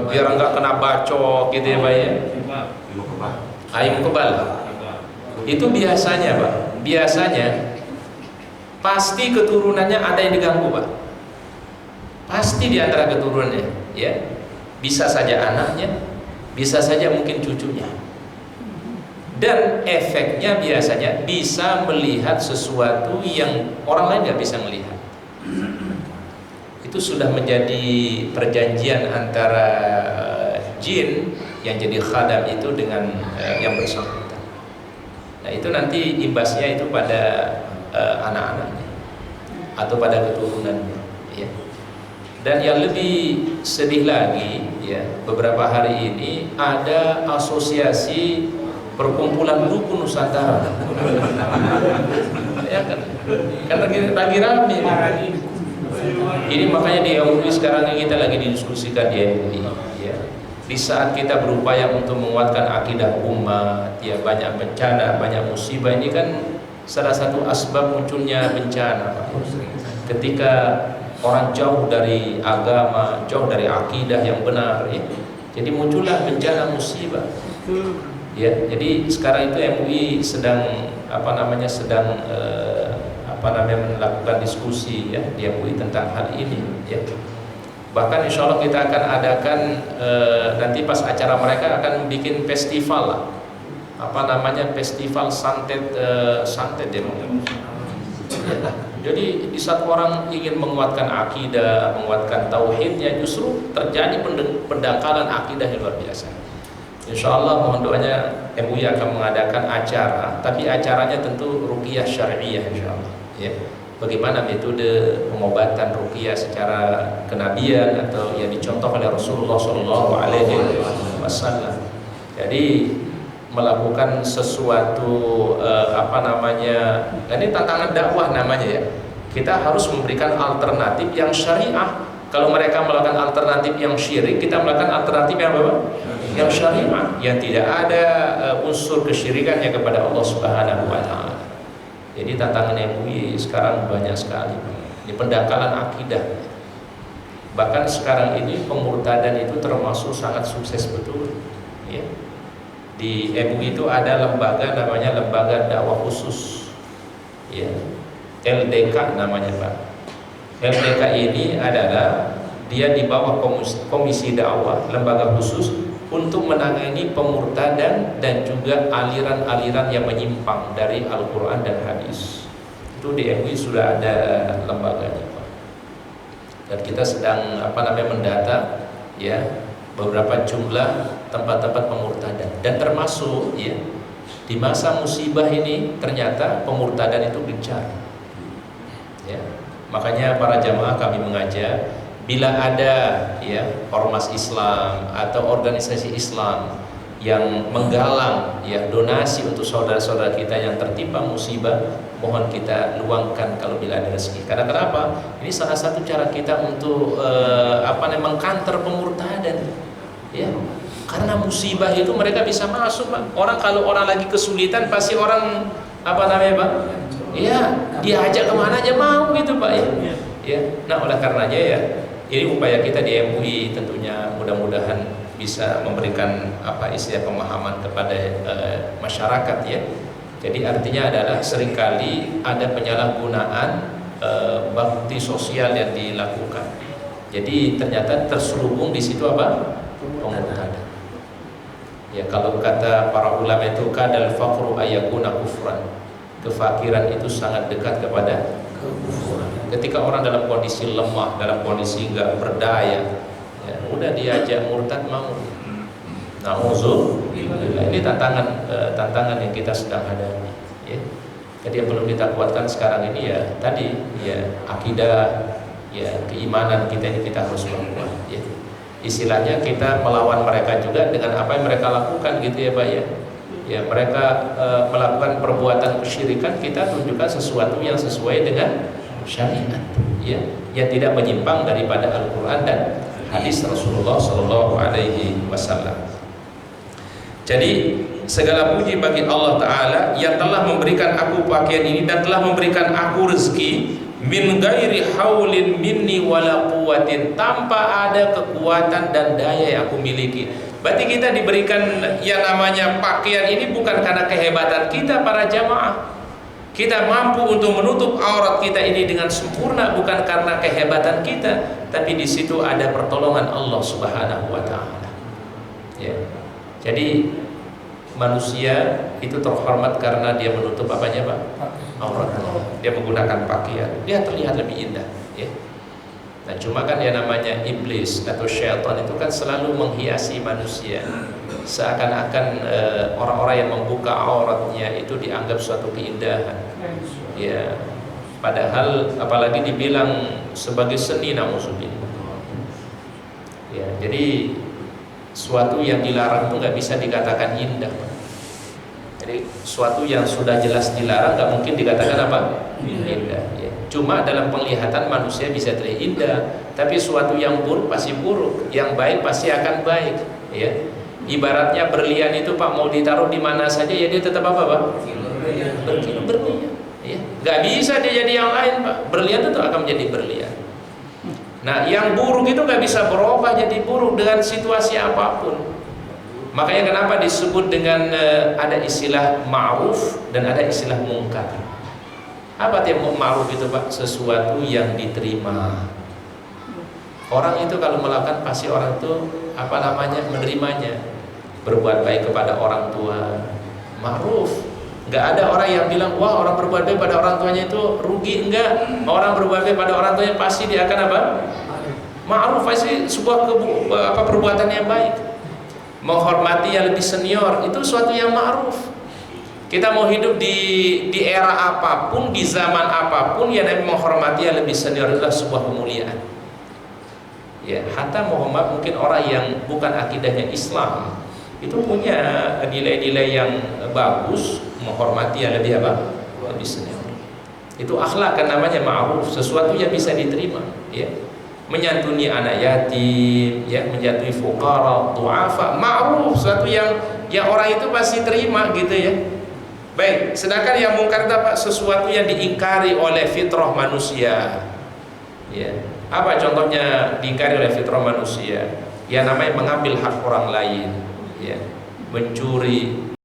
Speaker 1: biar enggak kena bacok gitu ya, Pak, ya. Ilmu kebal. Itu biasanya, Pak. Biasanya pasti keturunannya ada yang diganggu, Pak. Pasti di antara keturunannya, ya. Bisa saja anaknya, bisa saja mungkin cucunya. Dan efeknya biasanya bisa melihat sesuatu yang orang lain nggak bisa melihat. Itu sudah menjadi perjanjian antara jin yang jadi khadam itu dengan yang bersangkutan. Nah, itu nanti imbasnya itu pada anak-anaknya atau pada keturunannya, ya. Dan yang lebih sedih lagi, ya, beberapa hari ini ada asosiasi perkumpulan dukun Nusantara. Ya kan lagi rame. Ini makanya di MUI sekarang ini kita lagi didiskusikan di MUI, ya. Di saat kita berupaya untuk menguatkan akidah umat, ya, banyak bencana, banyak musibah, ini kan salah satu asbab munculnya bencana, Pak. Ketika orang jauh dari agama, jauh dari akidah yang benar, ya. Jadi muncullah bencana musibah. Ya, jadi sekarang itu MUI sedang melakukan diskusi, ya, di MUI tentang hal ini, ya. Bahkan insya Allah kita akan adakan nanti pas acara mereka akan bikin festival lah, festival santet ya. Jadi di saat orang ingin menguatkan akidah, menguatkan tauhidnya, justru terjadi pendangkalan akidah yang luar biasa. Insya Allah mohon doanya MUI akan mengadakan acara, tapi acaranya tentu ruqyah syariah, insya Allah, ya. Bagaimana metode pengobatan ruqyah secara kenabian atau yang dicontoh oleh Rasulullah SAW. Jadi melakukan sesuatu ini tantangan dakwah namanya, ya. Kita harus memberikan alternatif yang syariah. Kalau mereka melakukan alternatif yang syirik, kita melakukan alternatif yang apa? Yang syariah, yang tidak ada unsur kesyirikannya kepada Allah Subhanahu wa taala. Jadi tantangan MUI sekarang banyak sekali. Ini pendangkalan akidah. Bahkan sekarang ini pemurtadan itu termasuk sangat sukses betul, ya. Di MUI itu ada lembaga namanya Lembaga Dakwah Khusus, ya. LDK namanya, Pak. LDK ini adalah dia di bawah komisi dakwah, lembaga khusus untuk menangani pemurtadan dan juga aliran-aliran yang menyimpang dari Al-Quran dan hadis. Itu di MUI sudah ada lembaganya, Pak. Dan kita sedang mendata, ya, beberapa jumlah tempat-tempat pemurtadan, dan termasuk, ya, di masa musibah ini ternyata pemurtadan itu gencar, ya. Makanya para jamaah kami mengajak, bila ada, ya, ormas Islam atau organisasi Islam yang menggalang, ya, donasi untuk saudara-saudara kita yang tertimpa musibah, mohon kita luangkan kalau bila ada rezeki. Karena kenapa? Ini salah satu cara kita untuk mengkanter pemurtadan, ya. Karena musibah itu mereka bisa masuk, Pak. Kalau orang lagi kesulitan pasti orang Pak? Ya, diajak kemana aja mau gitu, Pak, ya. Ya. Nah, oleh karenanya, ya, ini upaya kita di MUI tentunya mudah-mudahan bisa memberikan istilah pemahaman kepada masyarakat, ya. Jadi artinya adalah seringkali ada penyalahgunaan bakti sosial yang dilakukan. Jadi ternyata terselubung di situ pemurtadan. Ya, kalau kata para ulama itu kadal faqru ayakuna kufran. Kefakiran itu sangat dekat kepada kekufuran. Ketika orang dalam kondisi lemah, dalam kondisi enggak berdaya, ya, udah diajak murtad mau. Nauzubillah. Ini tantangan yang kita sedang hadapi, ya. Jadi yang perlu kita kuatkan sekarang ini ya tadi ya akidah, ya keimanan kita ini kita harus kuat, ya. Istilahnya kita melawan mereka juga dengan apa yang mereka lakukan gitu ya Pak ya. Ya mereka melakukan perbuatan kesyirikan, kita tunjukkan sesuatu yang sesuai dengan syariat, ya, yang tidak menyimpang daripada Al-Quran dan hadis Rasulullah Sallallahu Alaihi Wasallam. Jadi segala puji bagi Allah Ta'ala yang telah memberikan aku pakaian ini dan telah memberikan aku rezeki min ghairi haulin minni wala quwwatin, tanpa ada kekuatan dan daya yang aku miliki. Berarti kita diberikan yang namanya pakaian ini bukan karena kehebatan kita para jamaah. Kita mampu untuk menutup aurat kita ini dengan sempurna bukan karena kehebatan kita, tapi di situ ada pertolongan Allah Subhanahu wa taala. Ya. Jadi manusia itu terhormat karena dia menutup apanya Pak? Auratnya. Dia menggunakan pakaian, dia terlihat lebih indah, ya. Nah cuma kan ya namanya iblis atau syaitan itu kan selalu menghiasi manusia, seakan-akan orang-orang yang membuka auratnya itu dianggap suatu keindahan, ya. Padahal apalagi dibilang sebagai seni, nauzubillah. Ya, jadi suatu yang dilarang itu nggak bisa dikatakan indah. Jadi suatu yang sudah jelas dilarang nggak mungkin dikatakan apa? Indah. Ya. Cuma dalam penglihatan manusia bisa terlihat indah, tapi suatu yang buruk pasti buruk, yang baik pasti akan baik. Ya. Ibaratnya berlian itu Pak mau ditaruh di mana saja ya dia tetap apa Pak? Berlian. Ya. Nggak bisa dia jadi yang lain Pak. Berlian itu akan menjadi berlian. Nah, yang buruk itu nggak bisa berubah jadi buruk dengan situasi apapun. Makanya kenapa disebut dengan ada istilah ma'ruf dan ada istilah mungkar. Apa artinya ma'ruf itu Pak? Sesuatu yang diterima. Orang itu kalau melakukan pasti orang itu apa namanya menerimanya. Berbuat baik kepada orang tua, ma'ruf. Nggak ada orang yang bilang wah orang berbuat baik pada orang tuanya itu rugi. Enggak. Orang berbuat baik pada orang tuanya pasti dia akan apa? Ma'ruf, pasti sebuah perbuatan yang baik. Menghormati yang lebih senior itu suatu yang ma'ruf. Kita mau hidup di era apapun, di zaman apapun, yang menghormati yang lebih senior adalah sebuah kemuliaan. Ya, hatta Muhammad mungkin orang yang bukan akidahnya Islam itu punya nilai-nilai yang bagus, menghormati yang lebih apa? Lebih senior. Itu akhlak kan namanya ma'ruf, sesuatu yang bisa diterima, ya. Menyantuni anak yatim, ya, menyantuni fuqara, du'afa, ma'ruf, sesuatu yang orang itu pasti terima gitu ya. Baik, sedangkan yang mungkar itu apa? Sesuatu yang diingkari oleh fitrah manusia. Ya. Apa contohnya diingkari oleh fitrah manusia? Ya namanya mengambil hak orang lain, ya. Mencuri,